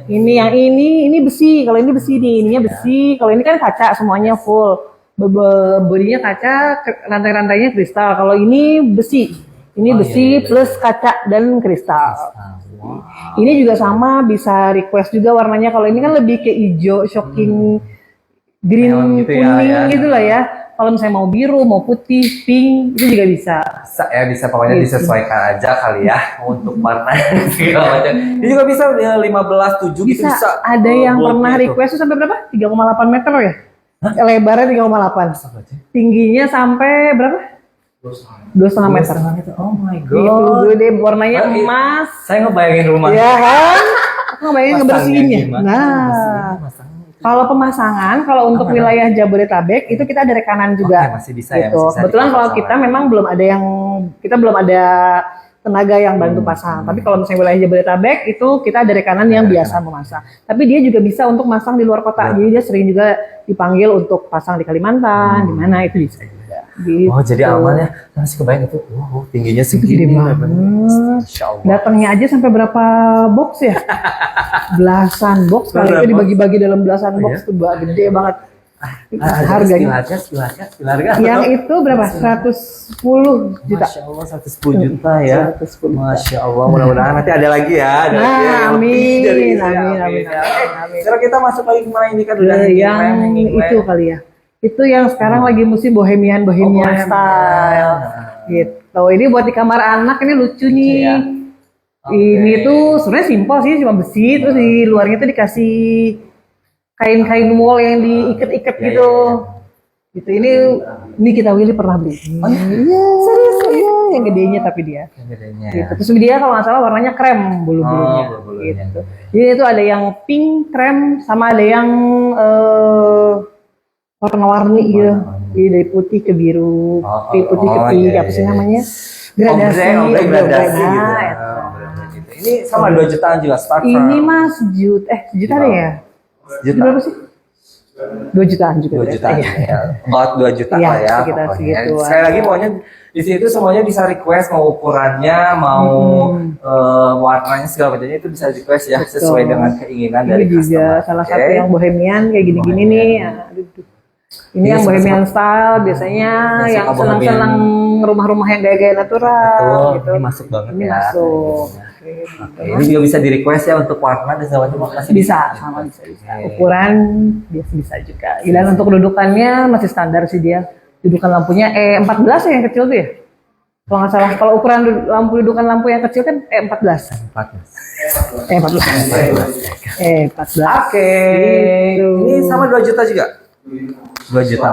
Speaker 2: Yang ini besi. Kalau ini besi nih, ininya besi. Kalau ini kan kaca semuanya full. Bodinya kaca, rantai-rantainya kristal. Kalau ini besi. Ini besi plus kaca dan kristal.
Speaker 1: Wow.
Speaker 2: Ini juga sama, bisa request juga warnanya. Kalau ini kan lebih ke hijau, shocking, green,
Speaker 1: Neon gitu ya,
Speaker 2: kuning
Speaker 1: ya.
Speaker 2: gitu lah ya. Kalau misalnya mau biru, mau putih, pink, itu juga bisa.
Speaker 1: Bisa ya, bisa pokoknya
Speaker 2: Gitu.
Speaker 1: disesuaikan aja kali ya untuk warna segala macam. Ini juga bisa ya, 15, 7 gitu
Speaker 2: Bisa.
Speaker 1: bisa.
Speaker 2: Ada yang
Speaker 1: Boldnya
Speaker 2: pernah
Speaker 1: itu.
Speaker 2: request tuh sampai berapa? 3,8 meter ya? Lebarnya 3,8. Tingginya sampai berapa? 2,5 meter.
Speaker 1: Oh my
Speaker 2: Itu
Speaker 1: god.
Speaker 2: gede, warnanya
Speaker 1: Berarti-
Speaker 2: emas.
Speaker 1: Saya ngebayangin rumah.
Speaker 2: Ya kan? Aku ngebayangin
Speaker 1: Pasangnya
Speaker 2: ngebersihinnya.
Speaker 1: gimana?
Speaker 2: Nah,
Speaker 1: Pasangnya.
Speaker 2: kalau pemasangan, kalau untuk
Speaker 1: Aman.
Speaker 2: wilayah Jabodetabek itu kita ada rekanan juga.
Speaker 1: Oke, masih bisa ya,
Speaker 2: Gitu.
Speaker 1: masih bisa
Speaker 2: Kebetulan kalau
Speaker 1: dipasang.
Speaker 2: kita memang belum ada tenaga yang bantu pasang. Tapi kalau misalnya wilayah Jabodetabek itu kita ada rekanan yang biasa memasang. Tapi dia juga bisa untuk masang di luar kota. Jadi dia sering juga dipanggil untuk pasang di Kalimantan, di mana itu bisa juga. Gitu.
Speaker 1: Oh, jadi aman ya. Saya masih kebayang itu. Wow, tingginya
Speaker 2: Gede
Speaker 1: segini.
Speaker 2: banget.
Speaker 1: Masya Allah.
Speaker 2: Datangnya aja sampai berapa box ya? Belasan box kali
Speaker 1: Berapa?
Speaker 2: itu dibagi-bagi dalam belasan
Speaker 1: Oh,
Speaker 2: box
Speaker 1: iya?
Speaker 2: tuh gede banget.
Speaker 1: Harganya. Skill harga.
Speaker 2: Yang itu berapa? 110 juta.
Speaker 1: Masya Allah 110 juta ya.
Speaker 2: 110 juta.
Speaker 1: Masya Allah, mudah-mudahan nanti ada lagi ya. Ada
Speaker 2: Nah,
Speaker 1: lagi ya, yang
Speaker 2: amin,
Speaker 1: lebih dari ini ya.
Speaker 2: amin,
Speaker 1: Oke,
Speaker 2: amin,
Speaker 1: ya.
Speaker 2: amin.
Speaker 1: Sekarang kita masuk lagi kemana ini kan udah
Speaker 2: Yang
Speaker 1: hanging
Speaker 2: itu
Speaker 1: lamp.
Speaker 2: kali ya. Itu yang sekarang lagi musim bohemian
Speaker 1: Bohemian.
Speaker 2: style. Gitu. Ini buat di kamar anak ini lucu nih.
Speaker 1: ya.
Speaker 2: Ini
Speaker 1: Oke.
Speaker 2: tuh sebenarnya simpel sih, cuma besi, terus di luarnya tuh dikasih kain-kain wool yang diikat-ikat
Speaker 1: Ya,
Speaker 2: gitu. Gitu. Ini kita Willy pernah beli. Iya, serius ya, yang gedenya tapi dia.
Speaker 1: Yang gedenya
Speaker 2: Gitu.
Speaker 1: ya.
Speaker 2: Terus dia kalau nggak salah warnanya krem bulu-bulunya.
Speaker 1: Oh, bulu-bulunya.
Speaker 2: Gitu. Jadi itu ada yang pink krem sama ada yang warna-warni gitu. Jadi dari putih ke biru, putih ke pink,
Speaker 1: iya,
Speaker 2: apa sih
Speaker 1: iya.
Speaker 2: namanya? Gradasi,
Speaker 1: Ombre gradasi
Speaker 2: nah,
Speaker 1: gitu.
Speaker 2: itu.
Speaker 1: Gitu. Ini sama 2 jutaan juga start
Speaker 2: Ini
Speaker 1: from
Speaker 2: mah sejuta deh ya?
Speaker 1: juta.
Speaker 2: Berapa sih? 2 jutaan juga.
Speaker 1: 2 jutaan
Speaker 2: Iya.
Speaker 1: ya. About 2 juta
Speaker 2: Iya,
Speaker 1: lah ya
Speaker 2: sekitar
Speaker 1: pokoknya.
Speaker 2: segituan.
Speaker 1: Sekali lagi pokoknya di situ semuanya bisa request mau ukurannya, mau warnanya segala macamnya itu bisa request ya
Speaker 2: Betul.
Speaker 1: sesuai dengan keinginan
Speaker 2: Ini
Speaker 1: dari
Speaker 2: juga
Speaker 1: customer.
Speaker 2: salah
Speaker 1: Oke.
Speaker 2: satu yang bohemian kayak gini-gini
Speaker 1: Bohemian.
Speaker 2: nih. Ya, aduh. Ini yang
Speaker 1: suka-
Speaker 2: bohemian style biasanya
Speaker 1: Yang
Speaker 2: yang
Speaker 1: suka
Speaker 2: senang-senang rumah-rumah yang gaya-gaya natural
Speaker 1: Betul,
Speaker 2: gitu.
Speaker 1: ini masuk banget
Speaker 2: Ini
Speaker 1: ya.
Speaker 2: masuk.
Speaker 1: Oke, ini juga bisa di request ya untuk warna dan segala macam masih
Speaker 2: Bisa, sama bisa.
Speaker 1: Oke.
Speaker 2: Ukuran dia bisa juga. Dan untuk kedudukannya masih standar sih dia. Dudukan lampunya 14 ya yang kecil tuh ya. Kalau nggak salah, kalau ukuran dudukan lampu yang kecil kan 14. 14. 14.
Speaker 1: Oke.
Speaker 2: Gitu.
Speaker 1: Ini sama 2 juta juga. 2 juta.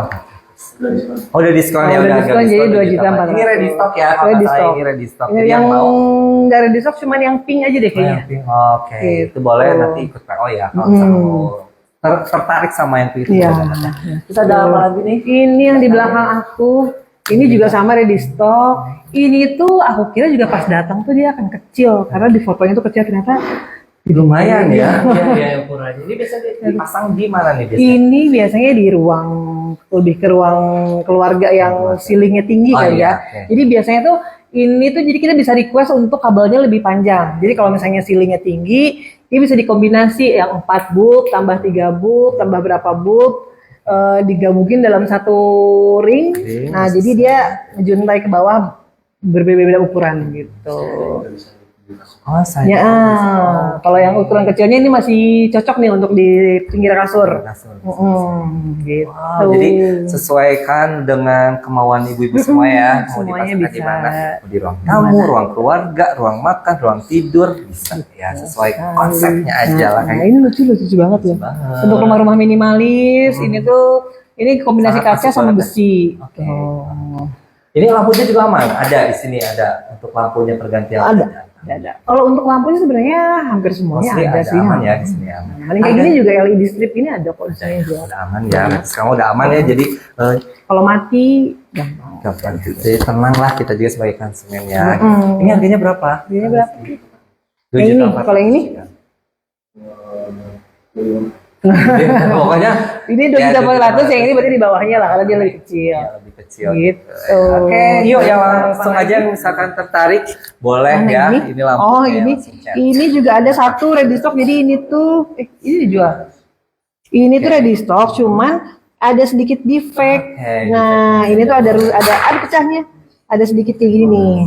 Speaker 1: Oh, udah diskon ya,
Speaker 2: Oh, udah
Speaker 1: udah
Speaker 2: diskon,
Speaker 1: agak
Speaker 2: jadi 2
Speaker 1: 2
Speaker 2: juta 400.
Speaker 1: Ini ready stock ya, kalau
Speaker 2: Ready
Speaker 1: nggak salah
Speaker 2: stock.
Speaker 1: ini ready stock.
Speaker 2: Ini
Speaker 1: Jadi
Speaker 2: yang
Speaker 1: mau
Speaker 2: nggak ready stock cuman yang pink aja deh kayaknya.
Speaker 1: Oke,
Speaker 2: Gitu.
Speaker 1: itu boleh nanti ikut PO ya kalau misalnya mau tertarik sama yang itu.
Speaker 2: Iya.
Speaker 1: boleh banget. Terus ada apa lagi nih?
Speaker 2: Ini yang di belakang aku. Ini juga sama ready stock. Ini tuh aku kira juga pas datang tuh dia akan kecil karena di fotonya tuh kecil, ternyata
Speaker 1: Lumayan ya. Iya, ukurannya. Ini biasa dipasang di mana nih biasanya?
Speaker 2: ini biasanya di ruang, lebih ke ruang keluarga yang ceilingnya tinggi
Speaker 1: Oh,
Speaker 2: kan
Speaker 1: iya,
Speaker 2: ya.
Speaker 1: oke.
Speaker 2: Jadi biasanya tuh ini tuh jadi kita bisa request untuk kabelnya lebih panjang. Jadi kalau misalnya ceilingnya tinggi, ini bisa dikombinasi yang 4 bulb tambah 3 bulb tambah berapa bulb digabungin dalam satu ring.
Speaker 1: Ring.
Speaker 2: Nah, jadi dia ngejuntai ke bawah berbeda-beda ukuran gitu.
Speaker 1: Oh, saya.
Speaker 2: Ya, kalau yang ukuran kecilnya ini masih cocok nih untuk di pinggir kasur. Gitu.
Speaker 1: Wow, jadi sesuaikan dengan kemauan ibu-ibu semua ya. Mau
Speaker 2: Semuanya
Speaker 1: dipasangkan di
Speaker 2: bisa.
Speaker 1: mana? Mau di ruang tamu, ruang keluarga, ruang makan, ruang tidur, bisa ya sesuai konsepnya aja lah.
Speaker 2: Nah,
Speaker 1: Kayak
Speaker 2: ini lucu banget ya.
Speaker 1: banget.
Speaker 2: Untuk rumah-rumah minimalis, ini kombinasi
Speaker 1: Sangat
Speaker 2: kaca
Speaker 1: masuk
Speaker 2: sama
Speaker 1: banget.
Speaker 2: besi.
Speaker 1: Oke. Ini lampunya juga aman, ada di sini ada untuk lampunya pergantian.
Speaker 2: Ada. Kalau untuk lampunya sebenarnya hampir semuanya
Speaker 1: Mostly
Speaker 2: ada sih.
Speaker 1: aman ya di sini aman.
Speaker 2: Paling kayak gini juga LED strip ini ada kok di sini juga.
Speaker 1: Udah aman ya. Sekarang udah aman ya. Jadi
Speaker 2: Kalau mati gampang.
Speaker 1: gampang. Jadi tenang lah kita juga sebagai konsumen ya. Ini harganya berapa?
Speaker 2: Harganya berapa?
Speaker 1: 2
Speaker 2: Yang ini,
Speaker 1: juta
Speaker 2: kalau yang ini?
Speaker 1: Pokoknya
Speaker 2: ini 2.800.000, yang ini berarti di bawahnya lah karena dia lebih kecil.
Speaker 1: Ya, lebih kecil.
Speaker 2: Gitu.
Speaker 1: Oke, yuk yang langsung aja misalkan tertarik boleh
Speaker 2: Mana
Speaker 1: ya.
Speaker 2: ini?
Speaker 1: Ini lampu.
Speaker 2: Oh ini juga ada satu ready stock, jadi ini tuh ini dijual. Ini tuh ready stock, cuman ada sedikit defect. Nah ini tuh ada pecahnya, ada sedikit kayak gini nih.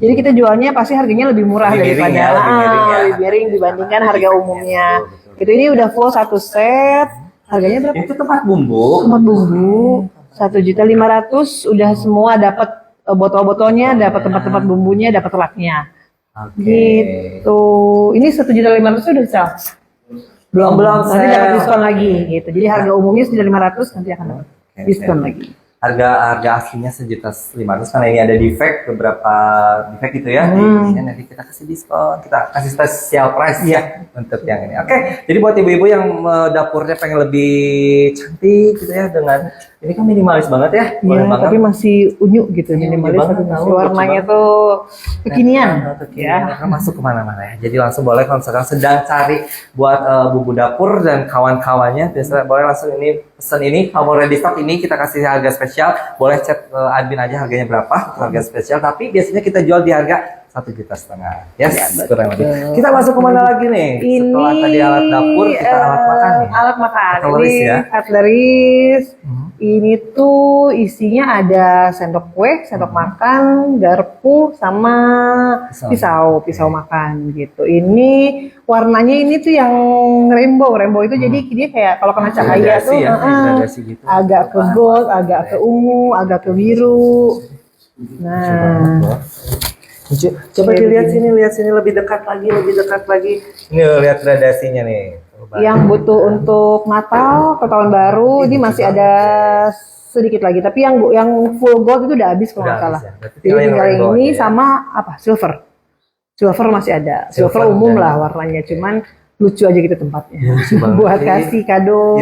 Speaker 2: Jadi kita jualnya pasti harganya lebih murah daripada lebih miring dibandingkan harga umumnya. Itu ini udah full satu set, harganya berapa?
Speaker 1: Itu tempat bumbu.
Speaker 2: Tempat bumbu 1.500.000 udah semua dapat botol-botolnya, dapat tempat-tempat bumbunya, dapat laknya. Gitu. Ini 1.500.000 udah sel. Belum nanti dapat diskon lagi gitu. Jadi harga umumnya 1.500.000, nanti akan dapat diskon lagi.
Speaker 1: Harga aslinya 1.500.000 karena ini ada defect, beberapa defect gitu ya. Nanti kita kasih diskon, kita kasih special price ya untuk yang ini. Oke, jadi buat ibu-ibu yang dapurnya pengen lebih cantik gitu ya, dengan ini kan minimalis banget ya.
Speaker 2: Iya, tapi masih unyu gitu, minimalis. Warnanya tuh kekinian
Speaker 1: ya. Masuk kemana-mana ya. Jadi langsung boleh kalau misalkan sedang cari buat bumbu dapur dan kawan-kawannya, biasanya boleh langsung ini pesan ini, mau ready stock ini kita kasih harga spesial. Boleh chat admin aja harganya berapa, harga spesial. Tapi biasanya kita jual di harga 1,5 juta. Yes, kurang lebih. Kita masuk kemana lagi nih? Setelah tadi alat dapur, kita alat makan nih.
Speaker 2: Alat makan.
Speaker 1: Cutleries ya.
Speaker 2: Cutleries. Ini tuh isinya ada sendok kue, sendok makan, garpu, sama pisau makan gitu. Ini warnanya ini tuh yang rainbow itu jadi dia kayak kalau kena cahaya tuh gitu. Agak ke gold, agak ke ungu, agak ke biru. Nah,
Speaker 1: coba dilihat sini, lebih dekat lagi. Ini lihat gradasinya nih.
Speaker 2: Yang butuh untuk Natal ke tahun baru ini masih ada sedikit lagi, tapi yang full gold itu udah habis kalau nggak salah. Jadi tinggal ini sama apa silver masih ada, silver umum lah warnanya, cuman lucu aja gitu tempatnya buat kasih kado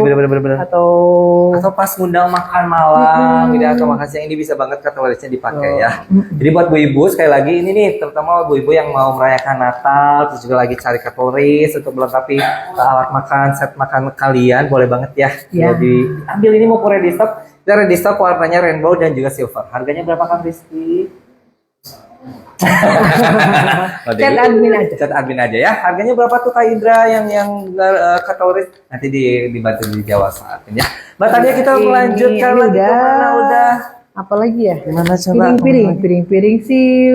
Speaker 2: atau
Speaker 1: pas ngundang makan malam gitu, atau makan siang, ini bisa banget cutleries-nya dipakai ya. Jadi buat bu ibu sekali lagi ini nih, terutama bu ibu yang mau merayakan Natal terus juga lagi cari cutleries untuk melengkapi alat makan, set makan kalian, boleh banget ya. Jadi ambil ini mau ready stock. Dan ready stock warnanya rainbow dan juga silver. Harganya berapa Kang Rizky?
Speaker 2: Chat
Speaker 1: admin aja ya. Harganya berapa tuh Kak Indra yang cutleries? Nanti dibantu dijawab saat ini ya. Mbak Tania, kita melanjutkan lagi kemana udah?
Speaker 2: Apalagi ya?
Speaker 1: Gimana coba?
Speaker 2: Piring sih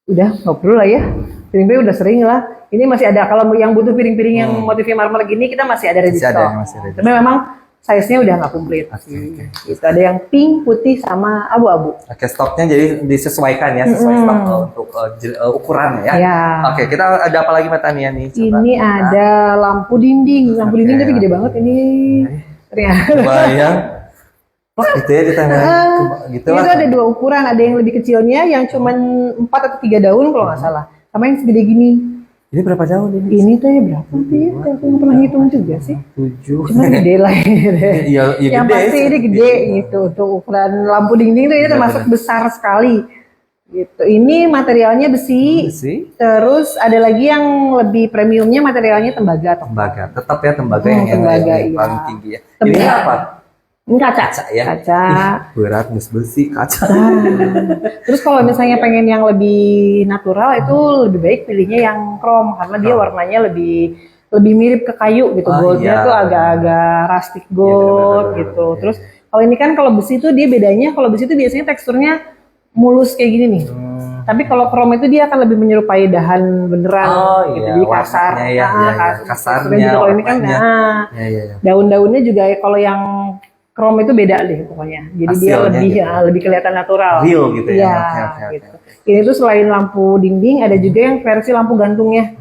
Speaker 2: udah nggak perlu lah ya. Piring udah sering lah. Ini masih ada, kalau yang butuh piring-piring yang motifnya marmer gini kita masih ada ready stock. Tapi memang size-nya udah nggak komplit. Gitu. Ada yang pink, putih, sama abu-abu.
Speaker 1: Oke, stoknya jadi disesuaikan ya, sesuai stok untuk ukuran ya. Oke, kita ada apa lagi Mbak Tania nih?
Speaker 2: Coba ini ada lampu dinding. Lampu dinding tapi gede banget ini. Ternyata.
Speaker 1: Bayang. Gitu ya di tengah. Gitu lah.
Speaker 2: Itu ada dua ukuran, ada yang lebih kecilnya yang cuman 4 atau 3 daun kalau nggak salah. Sama yang segede gini.
Speaker 1: Ini berapa jauh ini?
Speaker 2: Ini tuh ya berapa tuh ya? Aku nggak pernah hitung juga sih.
Speaker 1: 7.
Speaker 2: Cuma gede lah
Speaker 1: ya.
Speaker 2: Yang
Speaker 1: gede
Speaker 2: pasti ini gede gitu. Untuk ukuran lampu dinding tuh ini termasuk besar sekali. Gitu. Ini materialnya besi. Terus ada lagi yang lebih premiumnya materialnya tembaga.
Speaker 1: Tetap ya tembaga yang paling tinggi ya. Ini apa?
Speaker 2: Ini kaca ya.
Speaker 1: Berat besi kaca.
Speaker 2: Terus kalau misalnya pengen yang lebih natural itu lebih baik pilihnya yang chrome karena dia warnanya lebih mirip ke kayu gitu. Goldnya tuh agak-agak rustic gold gitu. Terus kalau ini kan kalau besi tuh dia bedanya, kalau besi tuh biasanya teksturnya mulus kayak gini nih. Tapi kalau chrome itu dia akan lebih menyerupai dahan beneran gitu. Jadi kasar.
Speaker 1: Kasarnya.
Speaker 2: Kalau ini kan daun-daunnya juga kalau yang chrome itu beda deh pokoknya. Jadi dia lebih kelihatan natural.
Speaker 1: Real gitu ya.
Speaker 2: Gitu. Ini tuh selain lampu dinding ada juga yang versi lampu gantungnya.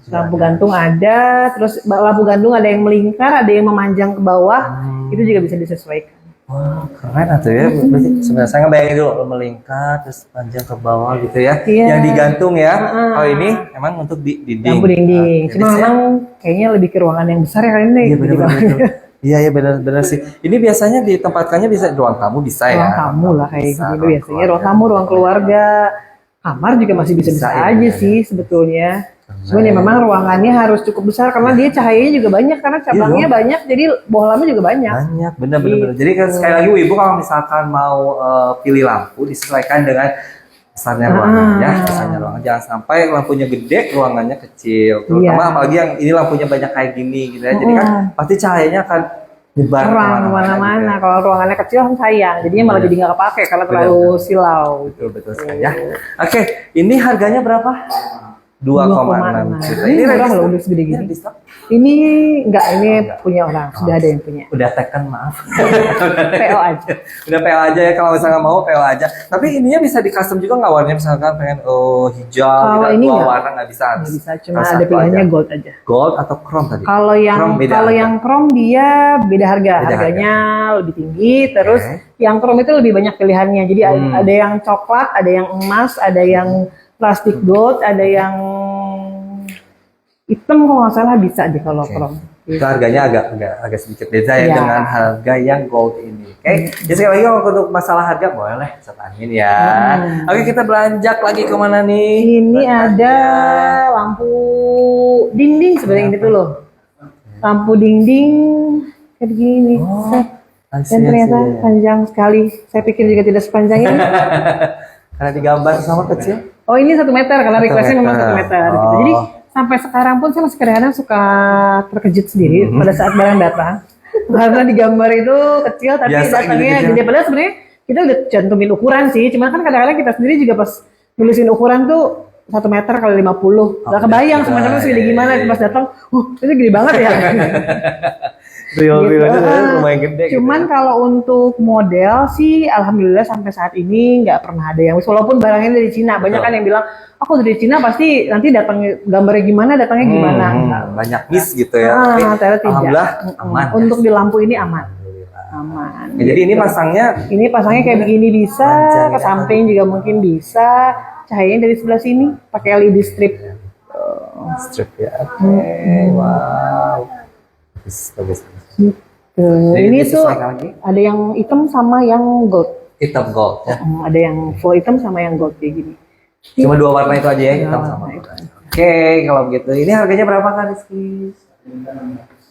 Speaker 2: Lampu gantung ada, terus lampu gantung ada yang melingkar, ada yang memanjang ke bawah. Itu juga bisa disesuaikan.
Speaker 1: Wah, keren tuh ya. Berarti sebenarnya saya ngebayangin dulu melingkar terus panjang ke bawah gitu ya. Yang digantung ya. Oh ini emang untuk di dinding.
Speaker 2: Lampu dinding. Cuma memang kayaknya lebih ke ruangan yang besar ya kali ini.
Speaker 1: Iya Iya benar sih. Ini biasanya ditempatkannya bisa ruang tamu bisa ya.
Speaker 2: Ruang tamu lah kayak gitu biasanya. Ruang tamu, ruang keluarga, kamar juga masih bisa aja sih sebetulnya. Cuman ya memang ruangannya harus cukup besar karena dia cahayanya juga banyak karena cabangnya banyak, jadi bohlamnya juga banyak.
Speaker 1: Banyak, bener. Jadi kan sekali lagi Ibu kalau misalkan mau pilih lampu disesuaikan dengan besarnya ruangan ya, besarnya ruangan. Jangan sampai lampunya gede, ruangannya kecil. Terutama apalagi yang ini lampunya banyak kayak gini gitu ya. Jadi kan pasti cahayanya akan nyebar
Speaker 2: kemana-mana. Gitu. Kalau ruangannya kecil kan sayang, jadinya malah jadi nggak kepake karena terlalu silau.
Speaker 1: Betul sekali ya. Oke, ini harganya berapa? 2,6 juta.
Speaker 2: Ini murah loh, udah segede gini. Ini enggak, ini punya orang, sudah ada yang punya.
Speaker 1: Udah tekan, maaf.
Speaker 2: PO aja.
Speaker 1: Udah PO aja ya, kalau misalnya mau PO aja. Tapi ininya bisa di custom juga nggak warnanya, misalkan pengen hijau,
Speaker 2: kalau ini
Speaker 1: dua warna nggak bisa.
Speaker 2: Nggak bisa, cuma ada pilihannya aja. Gold aja.
Speaker 1: Gold atau chrome tadi?
Speaker 2: Kalau yang chrome dia beda harga, harganya lebih tinggi. Terus yang chrome itu lebih banyak pilihannya. Jadi ada yang coklat, ada yang emas, ada yang plastik gold, ada yang hitam kalau nggak salah bisa deh kalau chrome.
Speaker 1: Itu harganya agak sedikit beda ya dengan harga yang gold ini. Oke, jadi sekali lagi untuk masalah harga boleh setangin ya. Oke, kita beranjak lagi kemana nih?
Speaker 2: Ini ada lampu dinding sebenarnya ini tuh loh. Lampu dinding kayak gini. Dan ternyata panjang sekali. Saya pikir juga tidak sepanjang ini.
Speaker 1: Karena digambar sama kecil.
Speaker 2: Oh ini 1 meter karena requestnya memang 1 meter. Gitu. Jadi sampai sekarang pun saya masih kadang-kadang suka terkejut sendiri pada saat barang datang. Karena digambar itu kecil tapi datangnya gede. Padahal sebenarnya kita udah cantumin ukuran sih. Cuman kan kadang-kadang kita sendiri juga pas nulisin ukuran tuh 1 meter kali 50. Gak kebayang sebenarnya segede gimana. Pas datang, itu gede banget ya.
Speaker 1: Real-realnya lumayan gede.
Speaker 2: Cuman kalau untuk model sih alhamdulillah sampai saat ini nggak pernah ada yang walaupun barangnya dari Cina. Banyak kan yang bilang aku dari Cina pasti nanti datang gambarnya gimana, datangnya gimana.
Speaker 1: Banyak miss gitu ya.
Speaker 2: Alhamdulillah aman. Untuk di lampu ini aman.
Speaker 1: Ya, jadi
Speaker 2: ini pasangnya kayak begini bisa, ke samping juga mungkin bisa. Cahayanya dari sebelah sini pakai LED strip.
Speaker 1: Strip ya. Wow. Bagus.
Speaker 2: Ini tuh ada yang hitam sama yang gold.
Speaker 1: Hitam gold ya.
Speaker 2: Ada yang full hitam sama yang gold kayak gini.
Speaker 1: Cuma 2 warna itu aja ya, hitam sama gold. Oke, kalau begitu. Ini harganya berapa kan Rizky?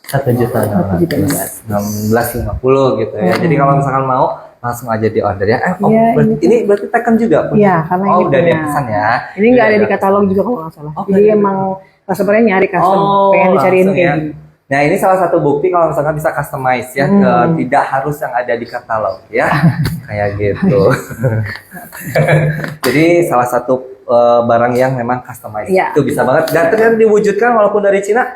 Speaker 1: 1.1650.000 gitu ya. Jadi kalau misalkan mau langsung aja di order ya. Ini berarti Tekken juga?
Speaker 2: Iya, karena ini
Speaker 1: udah ada pesan ya.
Speaker 2: Ini nggak ada di katalog juga kalau nggak salah. Jadi emang customer-nya nyari custom, pengen dicariin kayak gini.
Speaker 1: Nah ini salah satu bukti kalau misalkan bisa customize ya, tidak harus yang ada di katalog ya, kayak gitu. Jadi salah satu barang yang memang customize itu bisa banget. Dan ternyata diwujudkan walaupun dari Cina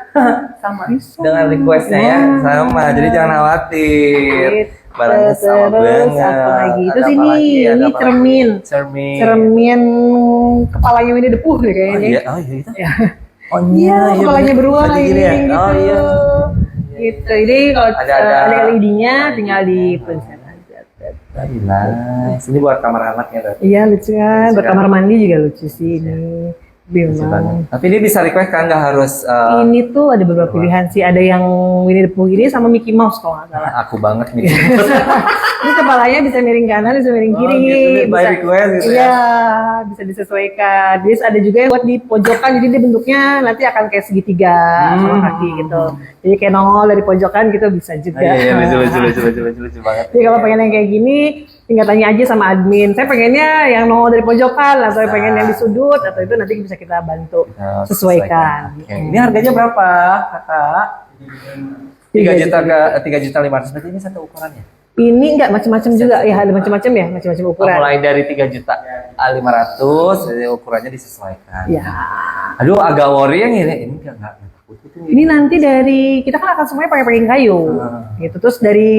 Speaker 1: sama dengan requestnya ya sama. Jadi jangan khawatir. Barangnya sama banget.
Speaker 2: Apalagi itu sini, ini cermin kepalanya ini depuh deh kayaknya.
Speaker 1: Oh iya.
Speaker 2: Iya, kepalanya beruang lagi gitu. Gitu. Jadi kalau ada LED-nya tinggal di pencet aja.
Speaker 1: Nice. Ini buat kamar anak ya.
Speaker 2: Iya lucu kan. Buat kamar mandi juga lucu sih ini.
Speaker 1: Tapi ini bisa request kan, nggak harus.
Speaker 2: Ini tuh ada beberapa pilihan sih. Ada yang Winnie the Pooh ini sama Mickey Mouse kalau nggak salah.
Speaker 1: Aku banget Mickey Mouse.
Speaker 2: Ini kepalanya bisa miring kanan, bisa miring kiri.
Speaker 1: Gitu, by request gitu ya.
Speaker 2: Iya, bisa disesuaikan. Jadi ada juga yang buat di pojokan, jadi dia bentuknya nanti akan kayak segitiga sama kaki gitu. Jadi kayak nongol dari pojokan gitu bisa juga.
Speaker 1: Iya, lucu banget.
Speaker 2: Jadi kalau pengen yang kayak gini, tinggal tanya aja sama admin. Saya pengennya yang nongol dari pojokan, atau pengen yang di sudut, atau itu nanti bisa kita bantu sesuaikan.
Speaker 1: Ini harganya berapa, Kakak? 3.500.000 berarti ini satu ukurannya.
Speaker 2: Ini enggak macam-macam juga ya, ada macam-macam ya, macam-macam ukuran.
Speaker 1: Mulai dari 3.500.000, jadi ukurannya disesuaikan.
Speaker 2: Ya.
Speaker 1: Aduh, agak worry yang ini enggak takut itu.
Speaker 2: Ini nanti dari kita kan akan semuanya pakai packing kayu. Gitu. Terus dari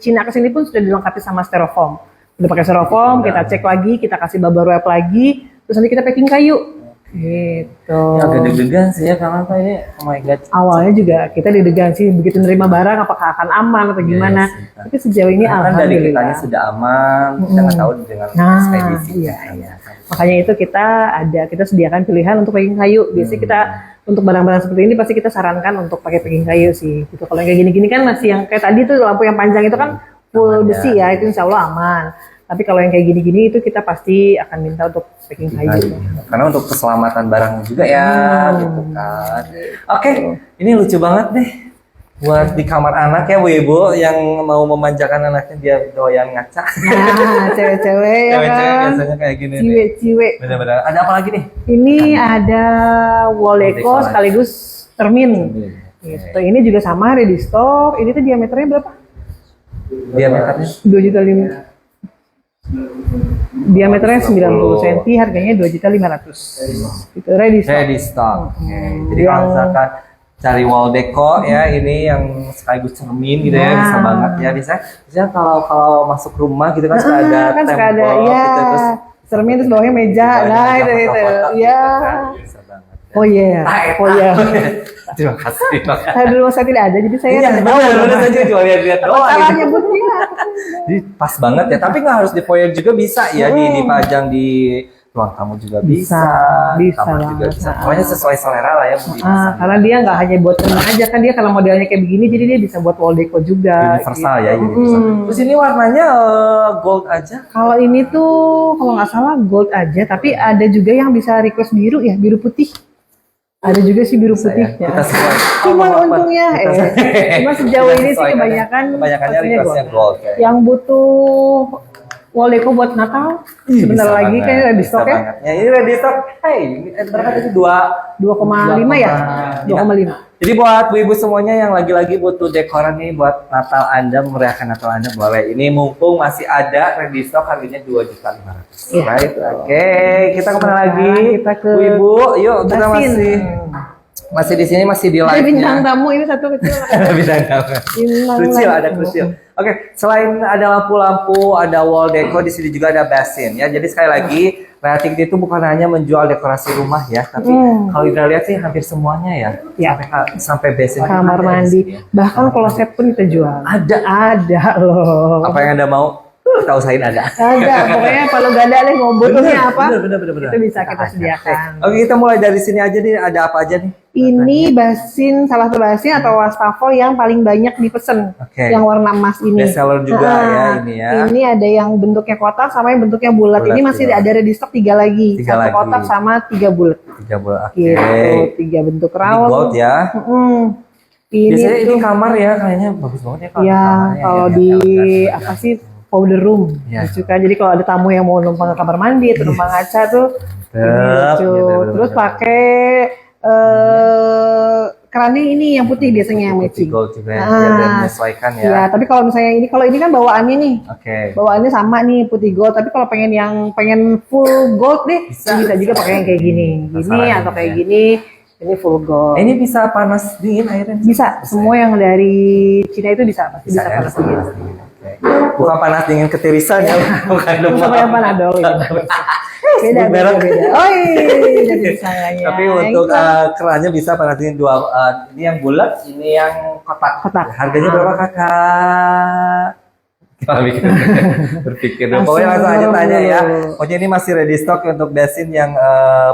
Speaker 2: Cina ke sini pun sudah dilengkapi sama styrofoam. Udah pakai styrofoam, kita cek lagi, kita kasih bubble wrap lagi, terus nanti kita packing kayu. Gitu.
Speaker 1: Ya, agak deg-degan sih ya karena apa ini, oh my god.
Speaker 2: Awalnya juga kita deg-degan sih begitu nerima barang apakah akan aman atau gimana. Tapi sejauh ini alhamdulillah.
Speaker 1: Dari kitanya sudah aman, kita nggak tahu dengan ekspedisi.
Speaker 2: Iya. Makanya itu kita sediakan pilihan untuk packing kayu. Biasanya kita untuk barang-barang seperti ini pasti kita sarankan untuk pakai packing kayu sih. Gitu. Kalau yang kayak gini-gini kan masih yang kayak tadi tuh lampu yang panjang itu kan full besi ya, itu insya Allah aman. Tapi kalau yang kayak gini-gini itu kita pasti akan minta untuk packing kayu.
Speaker 1: Karena untuk keselamatan barang juga ya, gitu kan. Oke, ini lucu banget deh. Buat di kamar anak ya Bu Ibu yang mau memanjakan anaknya dia doyan ngaca.
Speaker 2: Nah, cewek-cewek ya
Speaker 1: Cewek-cewek
Speaker 2: kan.
Speaker 1: biasanya kayak gini nih.
Speaker 2: Ciwe-ciwe.
Speaker 1: Benar-benar. Ada apa lagi nih?
Speaker 2: Ini ada wall
Speaker 1: Wall
Speaker 2: deco
Speaker 1: deco.
Speaker 2: sekaligus cermin. Gitu. Ini juga sama ready stock. Ini tuh diameternya berapa?
Speaker 1: Diameternya
Speaker 2: 2,5 juta. Diameternya 90 cm, harganya 2.500.000. Itu ready stock.
Speaker 1: ready stock. Oke. Jadi
Speaker 2: Yang-
Speaker 1: kalau misalkan cari wall deco ya ini yang sekaligus cermin gitu ya,
Speaker 2: Nah.
Speaker 1: bisa banget ya, bisa kalau masuk rumah gitu kan suka ada
Speaker 2: kan suka ada
Speaker 1: tembok
Speaker 2: ya
Speaker 1: gitu, terus
Speaker 2: cermin terus bawahnya meja. Nah, itu.
Speaker 1: foto-foto
Speaker 2: Ya.
Speaker 1: gitu kan, bisa banget.
Speaker 2: Oh iya. Oh iya.
Speaker 1: Terima kasih.
Speaker 2: Saya di rumah saya tidak ada, jadi saya
Speaker 1: Iya,
Speaker 2: tidak tahu.
Speaker 1: benar saja cuma lihat-lihat doang.
Speaker 2: Cara
Speaker 1: gitu.
Speaker 2: nyebutnya.
Speaker 1: Jadi pas banget ya, tapi nggak harus di foyer juga bisa ya, dipajang di ruang tamu juga bisa,
Speaker 2: Bisa
Speaker 1: kamar juga
Speaker 2: banget.
Speaker 1: bisa. Pokoknya sesuai selera lah ya Bu.
Speaker 2: Karena dia nggak hanya buat cermin aja kan, dia kalau modelnya kayak begini, jadi dia bisa buat wall deco juga.
Speaker 1: Universal
Speaker 2: gitu.
Speaker 1: ya, universal. Terus ini warnanya gold aja.
Speaker 2: Kalau ini tuh kalau nggak salah gold aja, tapi ada juga yang bisa request biru ya, biru putih. Ada juga sih biru
Speaker 1: Bisa
Speaker 2: putih.
Speaker 1: ya. Kita semua.
Speaker 2: Cuma
Speaker 1: Allah Akbar.
Speaker 2: untungnya, cuma sejauh
Speaker 1: Kita
Speaker 2: ini sih
Speaker 1: sesuaikan ya.
Speaker 2: kebanyakannya
Speaker 1: Kebanyakannya requestnya gold. Kayak.
Speaker 2: Yang butuh wall deco buat Natal, sebentar
Speaker 1: Bisa
Speaker 2: lagi
Speaker 1: banget,
Speaker 2: kayak ready
Speaker 1: bisa
Speaker 2: stock ya.
Speaker 1: banget. Ya ini ready stock. Hey, ini berapa tadi
Speaker 2: 2,5 ya? 2,5.
Speaker 1: Jadi buat ibu-ibu semuanya yang lagi-lagi butuh dekoran nih buat Natal Anda, merayakan Natal Anda boleh. Ini mumpung masih ada ready stock harganya 2.500.000.
Speaker 2: Iya.
Speaker 1: Right? Oke, kita kemana lagi?
Speaker 2: Kita ke
Speaker 1: Bu Ibu, yuk kita
Speaker 2: Basin.
Speaker 1: masih di sini, masih di
Speaker 2: Ada bintang
Speaker 1: live-nya.
Speaker 2: tamu ini satu kecil.
Speaker 1: Bintang tamu.
Speaker 2: Bintang
Speaker 1: Krusial,
Speaker 2: tamu.
Speaker 1: ada krusial. Oke, selain ada lampu-lampu, ada wall deco, di sini juga ada basin ya. Jadi sekali lagi, Rayatik itu bukan hanya menjual dekorasi rumah ya, tapi kalau kita lihat sih hampir semuanya ya.
Speaker 2: Ya.
Speaker 1: Sampai basin.
Speaker 2: Kamar
Speaker 1: ada di
Speaker 2: mandi.
Speaker 1: sini ya.
Speaker 2: Bahkan kloset pun kita jual. Ada loh.
Speaker 1: Apa yang Anda mau? Kita usahain ada.
Speaker 2: Ada, pokoknya kalau gak ada deh mau butuhnya apa?
Speaker 1: Bener.
Speaker 2: Itu bisa kita sediakan.
Speaker 1: Oke, kita mulai dari sini aja nih. Ada apa aja nih?
Speaker 2: Ini basin, salah satu basin atau wastafel yang paling banyak dipesen.
Speaker 1: Oke.
Speaker 2: Yang warna emas ini.
Speaker 1: Best seller juga ya ini ya.
Speaker 2: Ini ada yang bentuknya kotak sama yang bentuknya bulat.
Speaker 1: Bulat,
Speaker 2: Ini masih
Speaker 1: iya.
Speaker 2: ada ready stock 3 lagi.
Speaker 1: Tiga
Speaker 2: Satu
Speaker 1: lagi.
Speaker 2: kotak sama 3 bulat.
Speaker 1: 3 bulan. Oke.
Speaker 2: Gitu, 3 bentuk
Speaker 1: Ini
Speaker 2: round.
Speaker 1: gold ya.
Speaker 2: Ini
Speaker 1: Biasanya
Speaker 2: tuh,
Speaker 1: ini kamar ya, kayaknya bagus banget ya kalau
Speaker 2: ya
Speaker 1: kamarnya
Speaker 2: kalau
Speaker 1: ya,
Speaker 2: di
Speaker 1: elegan.
Speaker 2: apa sih powder room,
Speaker 1: Ya.
Speaker 2: gitu kan. Jadi kalau ada tamu yang mau numpang ke kamar mandi atau numpang ngaca tuh, ini lucu.
Speaker 1: Bener,
Speaker 2: Terus
Speaker 1: bener.
Speaker 2: pakai kerannya ini yang putih biasanya yang matching.
Speaker 1: Gold juga ya,
Speaker 2: Ah.
Speaker 1: biar menyesuaikan ya.
Speaker 2: Ya, tapi kalau misalnya ini, kalau ini kan bawaannya nih,
Speaker 1: Oke.
Speaker 2: bawaannya sama nih putih gold. Tapi kalau pengen full gold deh, bisa juga pakai yang kayak gini,
Speaker 1: Masalah
Speaker 2: atau
Speaker 1: ini
Speaker 2: kayak
Speaker 1: ya.
Speaker 2: gini. Ini full gold.
Speaker 1: Ini bisa panas dingin airnya?
Speaker 2: Bisa, semua yang dari Cina itu bisa, pasti bisa
Speaker 1: ya,
Speaker 2: panas dingin.
Speaker 1: Oke. Bukan panas dingin ketirisan ya, bukan demam.
Speaker 2: Sama yang panadol itu. Beda,
Speaker 1: Sebut
Speaker 2: beda,
Speaker 1: merek.
Speaker 2: beda. Oh iya, jadi sayangnya.
Speaker 1: Tapi untuk kerannya bisa panas dingin dua. Ini yang bulat, ini yang kotak.
Speaker 2: Kotak.
Speaker 1: Harganya berapa kakak? Kalau berpikir dulu. Pokoknya langsung aja tanya ya. Pokoknya ini masih ready stock untuk basin yang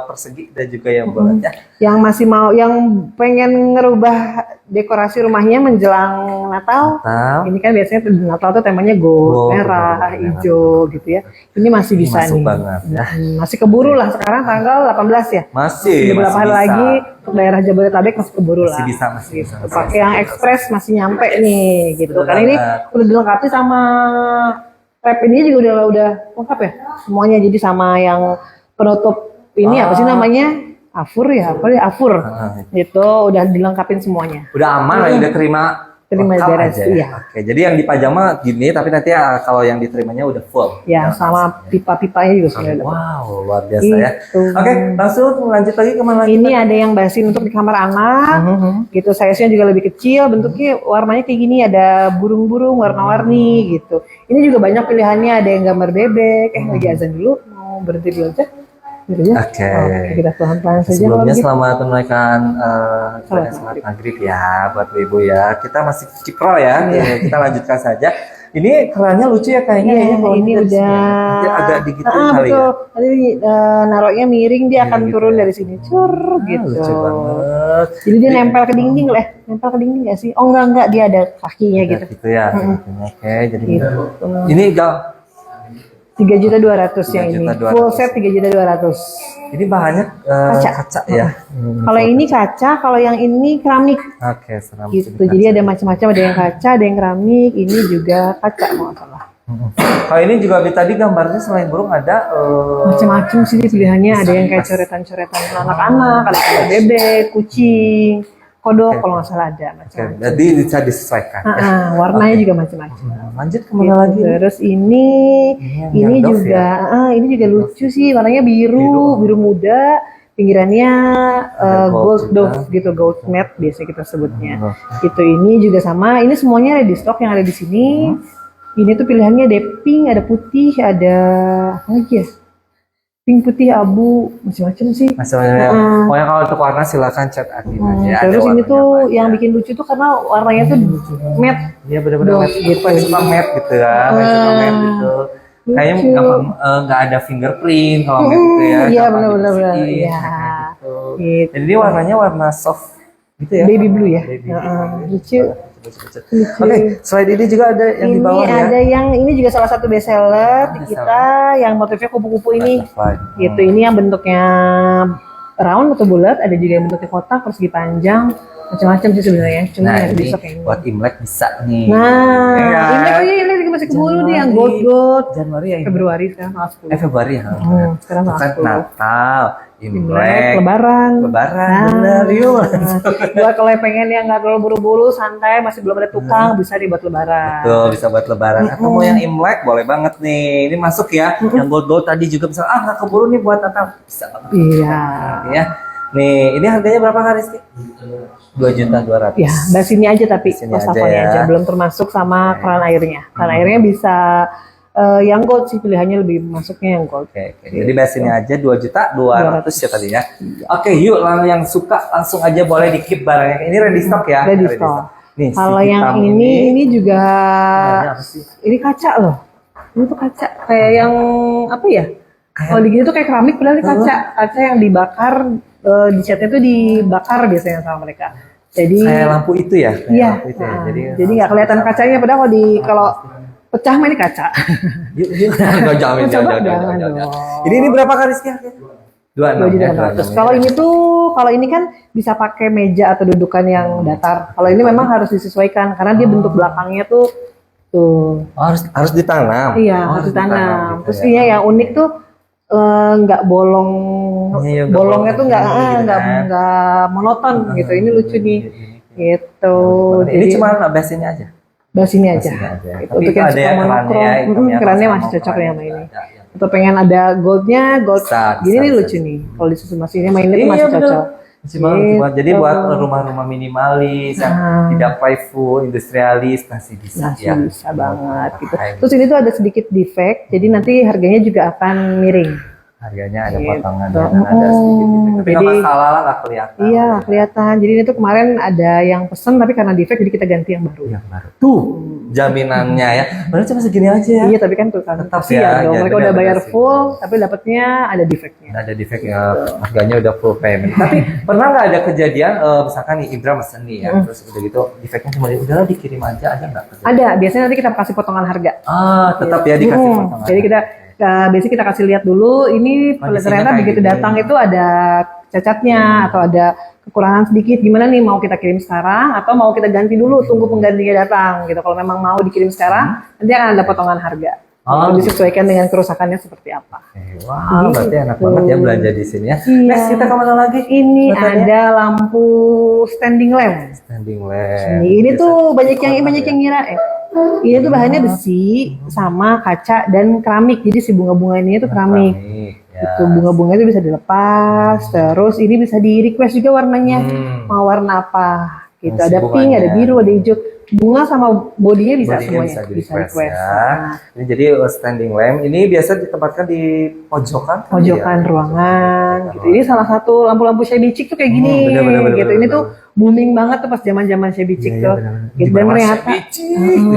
Speaker 1: persegi dan juga yang bulat ya.
Speaker 2: Yang masih mau, yang pengen ngerubah dekorasi rumahnya menjelang Natal. Ini kan biasanya Natal tuh temanya gold, merah, hijau gitu ya. Ini masih bisa
Speaker 1: Masuk
Speaker 2: nih.
Speaker 1: banget ya.
Speaker 2: Masih keburu lah sekarang tanggal 18 ya.
Speaker 1: Masih
Speaker 2: Beberapa hari
Speaker 1: bisa.
Speaker 2: lagi untuk daerah Jabodetabek masih keburu lah.
Speaker 1: Masih bisa, masih bisa.
Speaker 2: Gitu. Pakai yang ekspres masih nyampe nih gitu.
Speaker 1: Betul
Speaker 2: Karena ini
Speaker 1: banget.
Speaker 2: udah dilengkapi sama wrap ini juga udah lengkap ya semuanya. Jadi sama yang penutup ini apa sih namanya? Afur ya, apa ya? Afur. Itu udah dilengkapin semuanya.
Speaker 1: Udah aman lah, udah terima lengkap
Speaker 2: beres,
Speaker 1: aja ya.
Speaker 2: iya.
Speaker 1: Oke, jadi yang dipajang mah gini, tapi nanti kalau yang diterimanya udah full.
Speaker 2: Ya, sama pipa-pipanya juga sudah ada.
Speaker 1: Wow, luar biasa ya.
Speaker 2: Gitu.
Speaker 1: Oke, langsung lanjut lagi kemana lagi?
Speaker 2: Ini ada yang basin untuk di kamar anak, gitu. Size-nya juga lebih kecil, bentuknya warnanya kayak gini, ada burung-burung warna-warni gitu. Ini juga banyak pilihannya, ada yang gambar bebek. Lagi azan dulu, mau berhenti dulu aja. Gitu ya.
Speaker 1: Oke.
Speaker 2: Kita pelan-pelan saja.
Speaker 1: Sebelumnya
Speaker 2: kalau gitu.
Speaker 1: selamat menunaikan salat maghrib ya buat ibu ya. Kita masih cikro ya. Kita lanjutkan saja. Ini kerannya lucu ya kayaknya.
Speaker 2: Iya,
Speaker 1: Kayaknya bawahnya
Speaker 2: ini
Speaker 1: dari sini
Speaker 2: udah
Speaker 1: ya. Nanti agak digituin kali
Speaker 2: betul.
Speaker 1: ya.
Speaker 2: Nanti naruhnya miring, dia akan
Speaker 1: gitu
Speaker 2: turun
Speaker 1: ya.
Speaker 2: dari sini, cur gitu.
Speaker 1: Lucu banget.
Speaker 2: Jadi dia nempel ke dinding lah, nempel ke dinding nggak sih? Oh enggak, dia ada kakinya gitu.
Speaker 1: Gitu ya. Oke, jadi
Speaker 2: Gitu.
Speaker 1: ini gal
Speaker 2: 3.200.000 yang ini.
Speaker 1: 3.200.000.
Speaker 2: Full set 3.200.000.
Speaker 1: Ini bahannya kaca ya.
Speaker 2: Kalau yang ini kaca, kalau yang ini keramik.
Speaker 1: Oke, seram.
Speaker 2: Gitu. Jadi ada macam-macam, ada yang kaca, ada yang keramik, ini juga kaca kalau nggak salah.
Speaker 1: Kalau ini juga tadi gambarnya selain burung ada
Speaker 2: Macam-macam sih pilihannya, ada yang kayak coretan-coretan anak-anak, ada kayak bebek, kucing, kodok kalau nggak salah ada macam.
Speaker 1: Jadi bisa disesuaikan.
Speaker 2: Warnanya juga macam-macam.
Speaker 1: Lanjut kemana lagi?
Speaker 2: Terus ini juga, ini juga lucu sih, warnanya biru muda, pinggirannya gold dove gitu, gold matte biasa kita sebutnya. Gitu, ini juga sama, ini semuanya ada di stok yang ada di sini. Ini tuh pilihannya ada pink, ada putih, ada apa lagi ya? Pink, putih, abu, macam-macam sih.
Speaker 1: Macam-macam. Pokoknya kalau untuk warna silakan chat Akin aja.
Speaker 2: Terus ini tuh yang bikin lucu tuh karena warnanya tuh matte.
Speaker 1: Iya benar-benar matte gitu. Suka matte gitu ya, suka matte gitu. Kayaknya nggak ada fingerprint kalau matte gitu ya.
Speaker 2: Iya benar-benar. Iya.
Speaker 1: Gitu. Jadi warnanya warna soft gitu ya.
Speaker 2: Baby blue ya. Lucu.
Speaker 1: Oke, selain ini juga ada yang di bawah ya.
Speaker 2: Ada yang ini juga salah satu best seller di kita yang motifnya kupu-kupu ini. Gitu, ini yang bentuknya round atau bulat, ada juga yang bentuknya kotak, persegi panjang, macam-macam sih sebenarnya. Cuma yang
Speaker 1: ini
Speaker 2: besok ini.
Speaker 1: buat Imlek bisa nih.
Speaker 2: Imlek masih keburu nih yang gold.
Speaker 1: Januari ya.
Speaker 2: Februari sekarang tanggal 10.
Speaker 1: Februari ya.
Speaker 2: Sekarang tanggal 10.
Speaker 1: Natal, Imlek,
Speaker 2: Lebaran,
Speaker 1: bener yuk.
Speaker 2: Buat kalau pengen yang nggak terlalu buru-buru, santai, masih belum ada tukang, bisa dibuat Lebaran.
Speaker 1: Betul, bisa buat Lebaran. Atau mau yang Imlek boleh banget nih. Ini masuk ya. Yang gold tadi juga bisa. Nggak keburu nih buat Natal, bisa banget.
Speaker 2: Iya.
Speaker 1: Ya. Nih, ini harganya berapa Kak Rizky? 2.200.000.
Speaker 2: Ya, bahas ini aja tapi wastafelnya aja, belum termasuk sama keran airnya. Keran airnya bisa yang gold sih, pilihannya lebih masuknya yang gold.
Speaker 1: Oke. Jadi bahas ini aja 2.200.000 ya tadi ya. Oke, yuk yang suka langsung aja boleh di keep barangnya. Ini ready stock ya.
Speaker 2: Ready stock.
Speaker 1: Nih,
Speaker 2: kalau yang ini juga ini kaca loh. Ini tuh kaca kayak yang apa ya? Kalau digini tuh kayak keramik, padahal ini kaca yang dibakar, dicatnya tuh dibakar biasanya sama mereka. Jadi
Speaker 1: kayak lampu itu ya?
Speaker 2: Iya. Jadi nggak kelihatan kacanya, padahal kalau pecah mah ini kaca.
Speaker 1: Yuk. Jangan. Ini berapa kali Rizky?
Speaker 2: 2.600. Kalau ini kan bisa pakai meja atau dudukan yang datar. Kalau ini memang harus disesuaikan karena dia bentuk belakangnya tuh
Speaker 1: harus ditanam.
Speaker 2: Iya, harus ditanam. Terus ini yang unik tuh nggak bolong, bolongnya tuh nggak monoton gitu. Ini lucu nih, gitu.
Speaker 1: Ini cuma basinnya aja.
Speaker 2: Basinnya aja. Untuk yang suka monokrom, kerannya masih cocok ya sama ini. Atau pengen ada goldnya, gini nih lucu nih. Kalau disusun mesinnya mainnya tuh masih cocok.
Speaker 1: Jadi buat rumah-rumah minimalis yang tidak playful, industrialis masih bisa ya.
Speaker 2: Bisa banget gitu. Terus ini tuh ada sedikit defect, jadi nanti harganya juga akan miring.
Speaker 1: Harganya ada potongan ada sedikit. Tapi nggak masalah lah, nggak kelihatan.
Speaker 2: Iya, kelihatan. Jadi ini tuh kemarin ada yang pesen tapi karena defect jadi kita ganti yang baru.
Speaker 1: Tuh, jaminannya ya. Padahal cuma segini aja ya.
Speaker 2: Iya, tapi kan tuh kan
Speaker 1: tetap ya.
Speaker 2: Mereka udah bayar full, tapi dapatnya ada defectnya.
Speaker 1: Ada defect ya, harganya udah full payment. Tapi pernah nggak ada kejadian, misalkan nih Indra mesen nih ya, terus udah gitu defectnya cuma udahlah dikirim aja nggak?
Speaker 2: Ada, biasanya nanti kita kasih potongan harga.
Speaker 1: Tetap ya dikasih potongan.
Speaker 2: Jadi biasanya kita kasih lihat dulu, ini ternyata begitu datang itu ada cacatnya atau ada kekurangan sedikit, gimana nih, mau kita kirim sekarang atau mau kita ganti dulu, tunggu penggantinya datang gitu. Kalau memang mau dikirim sekarang, nanti akan ada potongan harga. Disesuaikan dengan kerusakannya seperti apa.
Speaker 1: Wah, berarti enak banget ya belanja di sini ya. Next kita kemana lagi?
Speaker 2: Ini ada lampu standing lamp.
Speaker 1: Standing lamp.
Speaker 2: Ini tuh banyak yang ngira ini tuh bahannya besi sama kaca dan keramik. Jadi si bunga-bunga ini tuh keramik. Itu bunga-bunga itu bisa dilepas. Terus ini bisa di request juga warnanya. Mau warna apa? Gitu. Ada pink, ada biru, ada hijau. Bunga sama bodinya bisa semuanya. Bisa request.
Speaker 1: Ya. Ini jadi standing lamp. Ini biasa ditempatkan di pojokan.
Speaker 2: Pojokan ruangan. Gitu. Ini salah satu lampu-lampu shabby chic tuh kayak gini. Gitu. Ini tuh booming banget tuh pas zaman-zaman shabby chic tuh. Gitu. Dan ternyata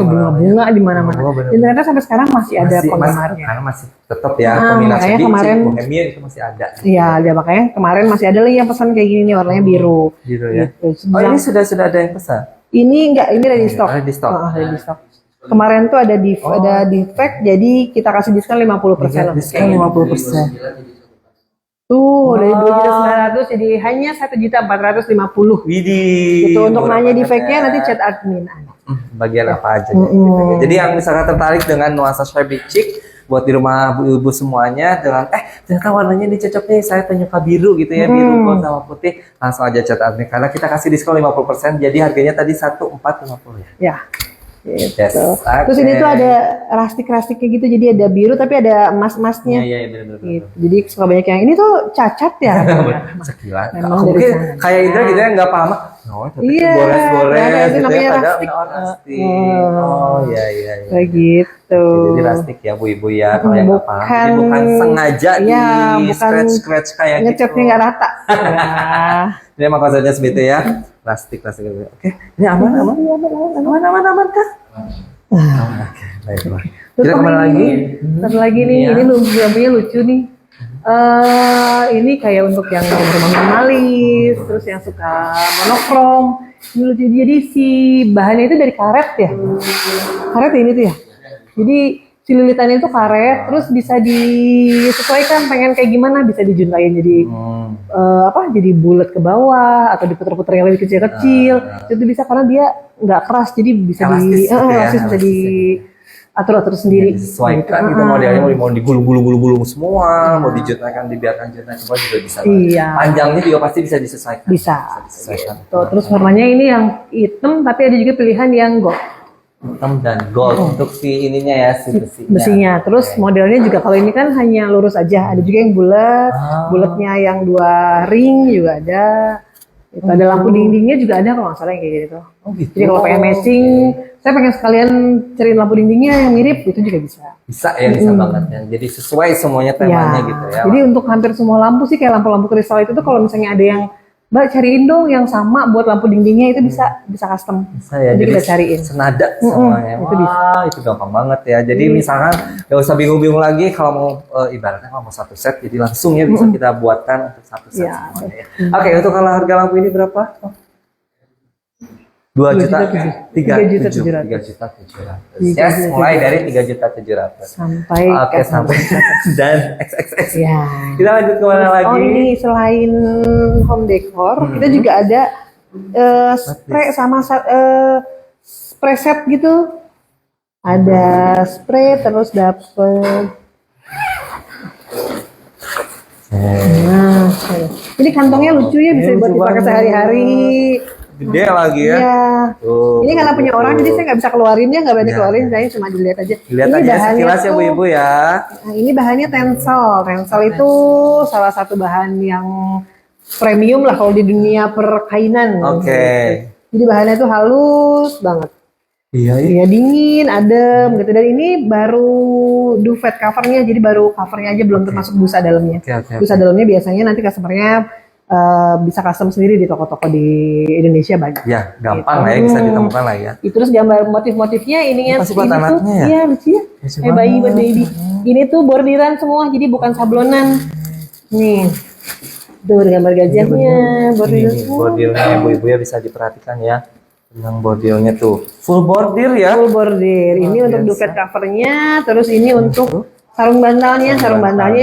Speaker 2: bunga-bunga di mana-mana. Dan ternyata sampai sekarang masih ada penggemarnya.
Speaker 1: Karena masih tetap ya peminat shabby chic, bohemian itu masih ada.
Speaker 2: Iya, makanya kemarin masih ada lagi yang pesan kayak gini nih, warnanya biru.
Speaker 1: Biru ya. Gitu. Ini sudah ada yang pesan.
Speaker 2: Ini enggak, ini ready stock.
Speaker 1: Ready stock.
Speaker 2: Ready stock. Kemarin tuh ada defect, jadi kita kasih diskon 50%.
Speaker 1: Diskon 50%.
Speaker 2: Tuh dari 2.900.000 jadi hanya 1.450.000.
Speaker 1: Widih.
Speaker 2: Gitu untuk nanya defectnya nanti chat admin.
Speaker 1: Bagian apa aja gitu. Jadi yang misalkan tertarik dengan nuansa shabby chic buat di rumah ibu-ibu semuanya dengan ternyata warnanya ini cocok nih, saya penyuka biru gitu ya, biru gold sama putih, langsung aja chat admin karena kita kasih diskon 50%, jadi harganya tadi 1.450 ya.
Speaker 2: Ya. Gitu.
Speaker 1: Yes, okay.
Speaker 2: Terus ini tuh ada rastik-rastiknya gitu, jadi ada biru tapi ada emas-emasnya.
Speaker 1: Iya, benar-benar.
Speaker 2: Gitu. Jadi suka banyak yang ini tuh cacat ya.
Speaker 1: Sekilas.
Speaker 2: Memang
Speaker 1: Mungkin kayak Indra gitu ya nggak paham. Oh, tapi
Speaker 2: iya,
Speaker 1: gores-gores
Speaker 2: itu
Speaker 1: gitu ya,
Speaker 2: namanya
Speaker 1: padahal
Speaker 2: rastik.
Speaker 1: rastik. Oh, iya.
Speaker 2: Kayak gitu.
Speaker 1: Jadi rastik ya Bu Ibu ya, kalau yang nggak paham. Jadi bukan sengaja di scratch kayak gitu.
Speaker 2: Ngecatnya nggak rata. Ya.
Speaker 1: Ini emang konsepnya seperti itu ya. Plastik. Oke. Ini aman kah? Oke, baiklah. Kita kemana lagi?
Speaker 2: Satu lagi nih, ini lampunya lucu nih. Ini kayak untuk yang rumah minimalis, terus yang suka monokrom. Ini lucu, jadi si bahannya itu dari karet ya. Karet ini tuh ya. Jadi si lilitannya itu karet, terus bisa disesuaikan pengen kayak gimana, bisa dijuntain jadi jadi bulat ke bawah atau diputer-puter yang lebih kecil-kecil. Itu bisa karena dia nggak keras, jadi bisa bisa diatur sendiri.
Speaker 1: Disesuaikan gitu modelnya, mau digulung semua, mau dibiarkan jutkan semua juga bisa.
Speaker 2: Iya.
Speaker 1: Panjangnya juga pasti bisa disesuaikan.
Speaker 2: Bisa. Terus warnanya ini yang hitam, tapi ada juga pilihan yang gold.
Speaker 1: Hitam dan gold untuk si ininya ya, si
Speaker 2: besinya. Terus modelnya juga kalau ini kan hanya lurus aja, ada juga yang bulatnya yang 2 ring juga ada. Itu ada lampu dindingnya juga ada kalau nggak salah yang kayak gitu.
Speaker 1: Gitu.
Speaker 2: Jadi kalau pengen matching, saya pengen sekalian cariin lampu dindingnya yang mirip, itu juga bisa.
Speaker 1: Bisa ya, bisa banget ya. Jadi sesuai semuanya temanya gitu ya.
Speaker 2: Jadi untuk hampir semua lampu sih kayak lampu-lampu kristal itu tuh kalau misalnya ada yang Mbak cariin dong yang sama buat lampu dindingnya itu bisa custom.
Speaker 1: Bisa ya, jadi
Speaker 2: kita cariin.
Speaker 1: Senada semuanya.
Speaker 2: Itu bisa.
Speaker 1: Itu gampang banget ya. Jadi misalkan nggak usah bingung-bingung lagi kalau mau ibaratnya kalau mau satu set, jadi langsung ya bisa kita buatkan untuk satu set semuanya ya. Oke, untuk kalau harga lampu ini berapa? 2.700.000. Yes, mulai dari 3.700.000
Speaker 2: sampai
Speaker 1: dan XXX.
Speaker 2: Ya.
Speaker 1: Kita lanjut ke mana lagi?
Speaker 2: Oh, ini selain home decor, kita juga ada spray sama spray set gitu. Ada spray terus dapet. Nah, ini kantongnya lucu ya, bisa buat dipakai sehari-hari.
Speaker 1: Gede lagi ya.
Speaker 2: Iya. Ini karena punya orang, jadi saya nggak bisa keluarinnya, nggak berani keluarin, saya cuma dilihat aja.
Speaker 1: Dilihat
Speaker 2: ini
Speaker 1: aja sekilas ya Bu Ibu ya.
Speaker 2: Nah, ini bahannya tensel. Tensel itu salah satu bahan yang premium lah kalau di dunia perkainan.
Speaker 1: Oke.
Speaker 2: Jadi bahannya tuh halus banget.
Speaker 1: Iya,
Speaker 2: dingin, adem gitu. Dan ini baru duvet covernya, jadi baru covernya aja, belum termasuk busa dalamnya. Busa dalamnya biasanya nanti customernya bisa custom sendiri di toko-toko di Indonesia banyak.
Speaker 1: Ya, gampang lah ya, bisa ditemukan lah ya.
Speaker 2: Terus gambar motif-motifnya ininya
Speaker 1: pasti buat anaknya ya?
Speaker 2: Iya, lucu ya. Bayi buat baby. Ini tuh bordiran semua, jadi bukan sablonan. Nih. Tuh gambar gajahnya, bordiran semua.
Speaker 1: Bordirnya ibu-ibu ya, bisa diperhatikan ya. Yang bordirnya tuh full bordir ya.
Speaker 2: Full bordir. Ini untuk duvet covernya, terus ini untuk sarung bantalnya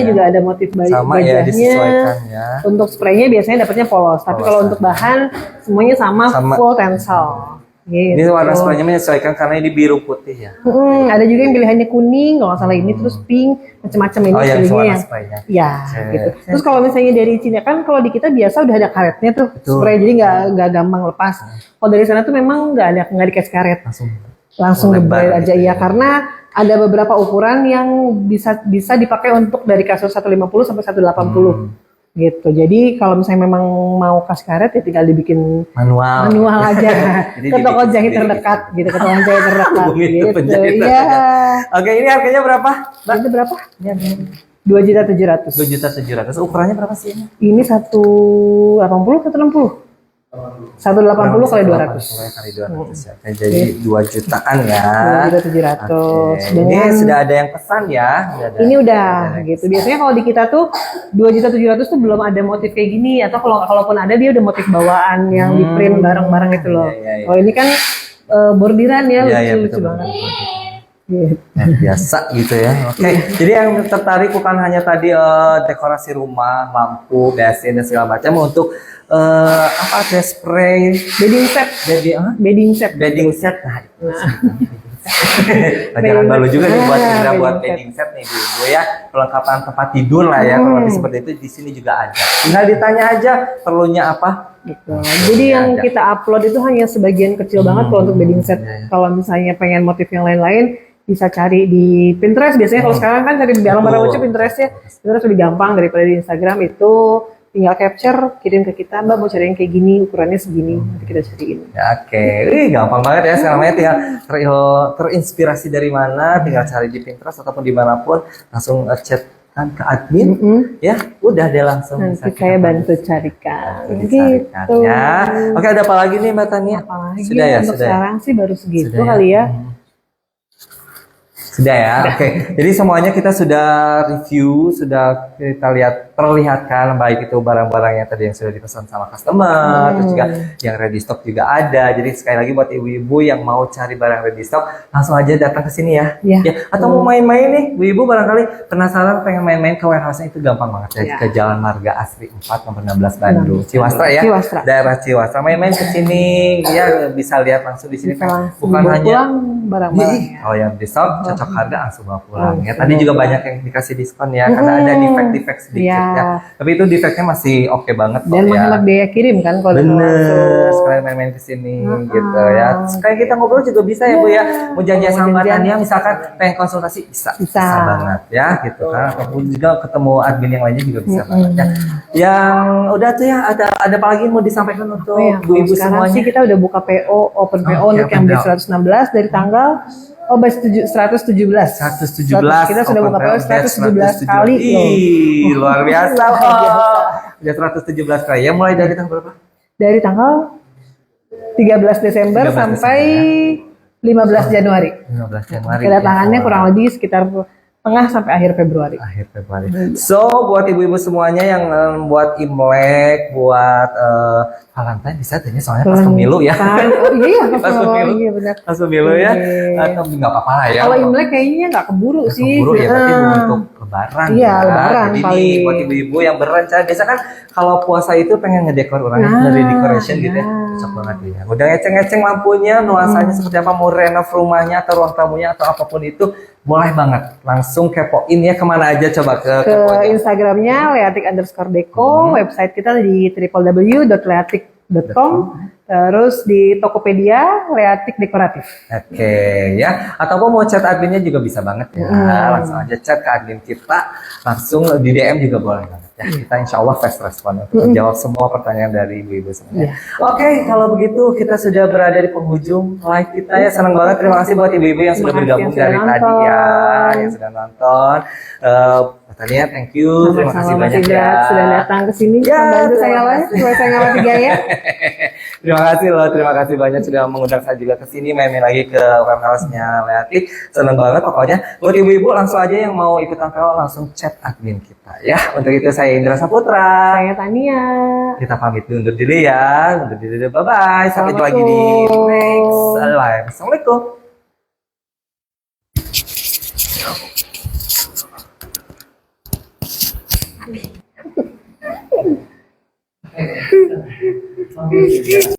Speaker 2: juga ada motif
Speaker 1: sama
Speaker 2: gajahnya.
Speaker 1: Ya, disesuaikan ya.
Speaker 2: Untuk spraynya biasanya dapatnya polos, tapi kalau untuk bahan semuanya sama full tensel. Gitu.
Speaker 1: Ini warna spraynya menyesuaikan karena ini biru putih ya.
Speaker 2: Ada juga yang pilihannya kuning, kalau nggak salah ini terus pink, macam-macam ini pilihnya. Ya, gitu. Terus kalau misalnya dari Cina kan kalau di kita biasa udah ada karetnya tuh spray, jadi nggak gampang lepas. Kalau dari sana tuh memang nggak dikasih karet. Langsung ngebraid aja ya, karena ada beberapa ukuran yang bisa dipakai untuk dari kasur 150 sampai 180 gitu. Jadi kalau misalnya memang mau kasih karet ya tinggal dibikin manual aja ke toko jahit terdekat gitu, ke toko jahit terdekat gitu. Iya.
Speaker 1: Oke, ini harganya berapa?
Speaker 2: Itu berapa? 2.700.000.
Speaker 1: 2.700.000. Ukurannya berapa sih ini?
Speaker 2: Ini 180 atau 160? 180 kali 200.
Speaker 1: Kali 200 ya. Jadi 2 jutaan ya.
Speaker 2: 2.700.000.
Speaker 1: Ini sudah ada yang pesan ya.
Speaker 2: Ini udah gitu. Biasanya kalau di kita tuh 2.700.000 tuh belum ada motif kayak gini, atau kalaupun ada dia udah motif bawaan yang di print bareng-bareng itu loh. Kalau ini kan bordiran ya,
Speaker 1: Iya,
Speaker 2: lucu-lucu
Speaker 1: betul,
Speaker 2: banget.
Speaker 1: betul. Nah, biasa gitu ya. Oke, jadi yang tertarik bukan hanya tadi dekorasi rumah, lampu, basin dan segala macam untuk apa ada spray,
Speaker 2: Bedding set, bedding set.
Speaker 1: bedding set. Pelajaran baru juga nih buat Indra buat bedding set nih Bu ya, perlengkapan tempat tidur lah ya, kalau seperti itu di sini juga ada. Tinggal ditanya aja perlunya apa.
Speaker 2: Gitu. Jadi yang kita upload itu hanya sebagian kecil banget kalau untuk bedding set. Kalau misalnya pengen motif yang lain-lain bisa cari di Pinterest. Biasanya kalau sekarang kan cari barang-barang lucu Pinterest ya. Pinterest lebih gampang daripada di Instagram. Itu tinggal capture, kirim ke kita, Mbak mau cari yang kayak gini, ukurannya segini, nanti kita cariin.
Speaker 1: Oke, gampang banget ya sekarang tinggal terinspirasi dari mana, tinggal cari di Pinterest ataupun dimanapun, langsung chat kan ke admin, ya udah deh langsung.
Speaker 2: Nanti saya bantu carikan.
Speaker 1: Gitu. Ya. Oke, ada apa lagi nih Mbak Tania?
Speaker 2: Apalagi
Speaker 1: sudah ya,
Speaker 2: untuk
Speaker 1: sudah.
Speaker 2: sekarang sih baru segitu
Speaker 1: Sudah
Speaker 2: kali ya.
Speaker 1: Sudah ya, oke. Jadi semuanya kita sudah review, sudah kita perlihatkan baik itu barang-barang yang tadi yang sudah dipesan sama customer, terus juga yang ready stock juga ada. Jadi sekali lagi buat ibu-ibu yang mau cari barang ready stock, langsung aja datang ke sini ya. Ya. Atau mau main-main nih, ibu-ibu barangkali penasaran pengen main-main ke warehouse-nya itu gampang banget ya. Ke Jalan Marga Asri 4 nomor 16 Bandung, Ciwastra ya.
Speaker 2: Ciwastra.
Speaker 1: Daerah Ciwastra. Main-main ke sini, ya bisa lihat langsung di sini.
Speaker 2: Bukan hanya barang-barang.
Speaker 1: Oh yang di shop cocok harga langsung bawa pulang ya. Tadi juga banyak yang dikasih diskon ya karena ada defect sedikit ya. Tapi itu defectnya masih oke banget kok.
Speaker 2: Dan menghemat biaya kirim kan kalau
Speaker 1: bener. Sekalian main-main ke sini gitu ya. Sekali kita ngobrol juga bisa ya Bu ya. Mau janjian sama Tania misalkan pengen konsultasi bisa banget ya gitu kan. Ataupun juga ketemu admin yang lainnya juga bisa banget ya. Yang udah tuh ya ada apa lagi mau disampaikan untuk ibu-ibu semuanya?
Speaker 2: Sih kita udah buka PO, open PO untuk yang B116 dari tanggal 117. Kita sudah buka PO 117 kali loh.
Speaker 1: Luar biasa. Udah 117 kali ya, mulai dari tanggal berapa?
Speaker 2: Dari tanggal 13 Desember sampai 15 Januari.
Speaker 1: 15 Januari.
Speaker 2: Kedatangannya kurang lebih sekitar tengah sampai akhir Februari.
Speaker 1: So buat ibu-ibu semuanya yang buat Imlek, buat Valentine bisa tanya soalnya pas pemilu ya.
Speaker 2: Iya,
Speaker 1: pas pemilu.
Speaker 2: Iya benar.
Speaker 1: Pas pemilu ya. Atau nggak apa-apa lah ya.
Speaker 2: Kalau Imlek kayaknya nggak keburu sih.
Speaker 1: Keburu ya, tapi untuk Lebaran.
Speaker 2: Iya, Lebaran.
Speaker 1: Jadi nih buat ibu-ibu yang berencana, biasa kan kalau puasa itu pengen ngedekor orangnya dari decoration gitu ya. Cocok banget ya. Udah ngeceng-ngeceng lampunya, nuansanya seperti apa, mau renov rumahnya atau ruang tamunya atau apapun itu, boleh banget. Langsung kepoin ya kemana aja coba ke
Speaker 2: Instagramnya leatik_deco, website kita di www.leatik.com, terus di Tokopedia Leatik Dekoratif.
Speaker 1: Oke ya, ataupun mau chat adminnya juga bisa banget ya. Langsung aja chat ke admin kita, langsung di DM juga boleh banget ya. Kita insya Allah fast respon untuk menjawab semua pertanyaan dari ibu-ibu semuanya. Oke, kalau begitu kita sudah berada di penghujung live kita ya. Senang banget, terima kasih buat ibu-ibu yang sudah bergabung dari tadi ya, yang sudah nonton. Tania, thank you. Terima kasih banyak ya.
Speaker 2: Sudah datang ke sini. Membantu saya lah, supaya saya nggak mati gaya.
Speaker 1: Terima kasih loh, terima kasih banyak sudah mengundang saya juga ke sini, main-main lagi ke warehouse-nya Leatik. Senang banget pokoknya. Buat ibu-ibu langsung aja yang mau ikutan PO langsung chat admin kita ya. Untuk itu saya Indra Saputra.
Speaker 2: Saya Tania.
Speaker 1: Kita pamit undur diri ya. Undur diri. Bye-bye. Sampai jumpa lagi di next live. Assalamualaikum.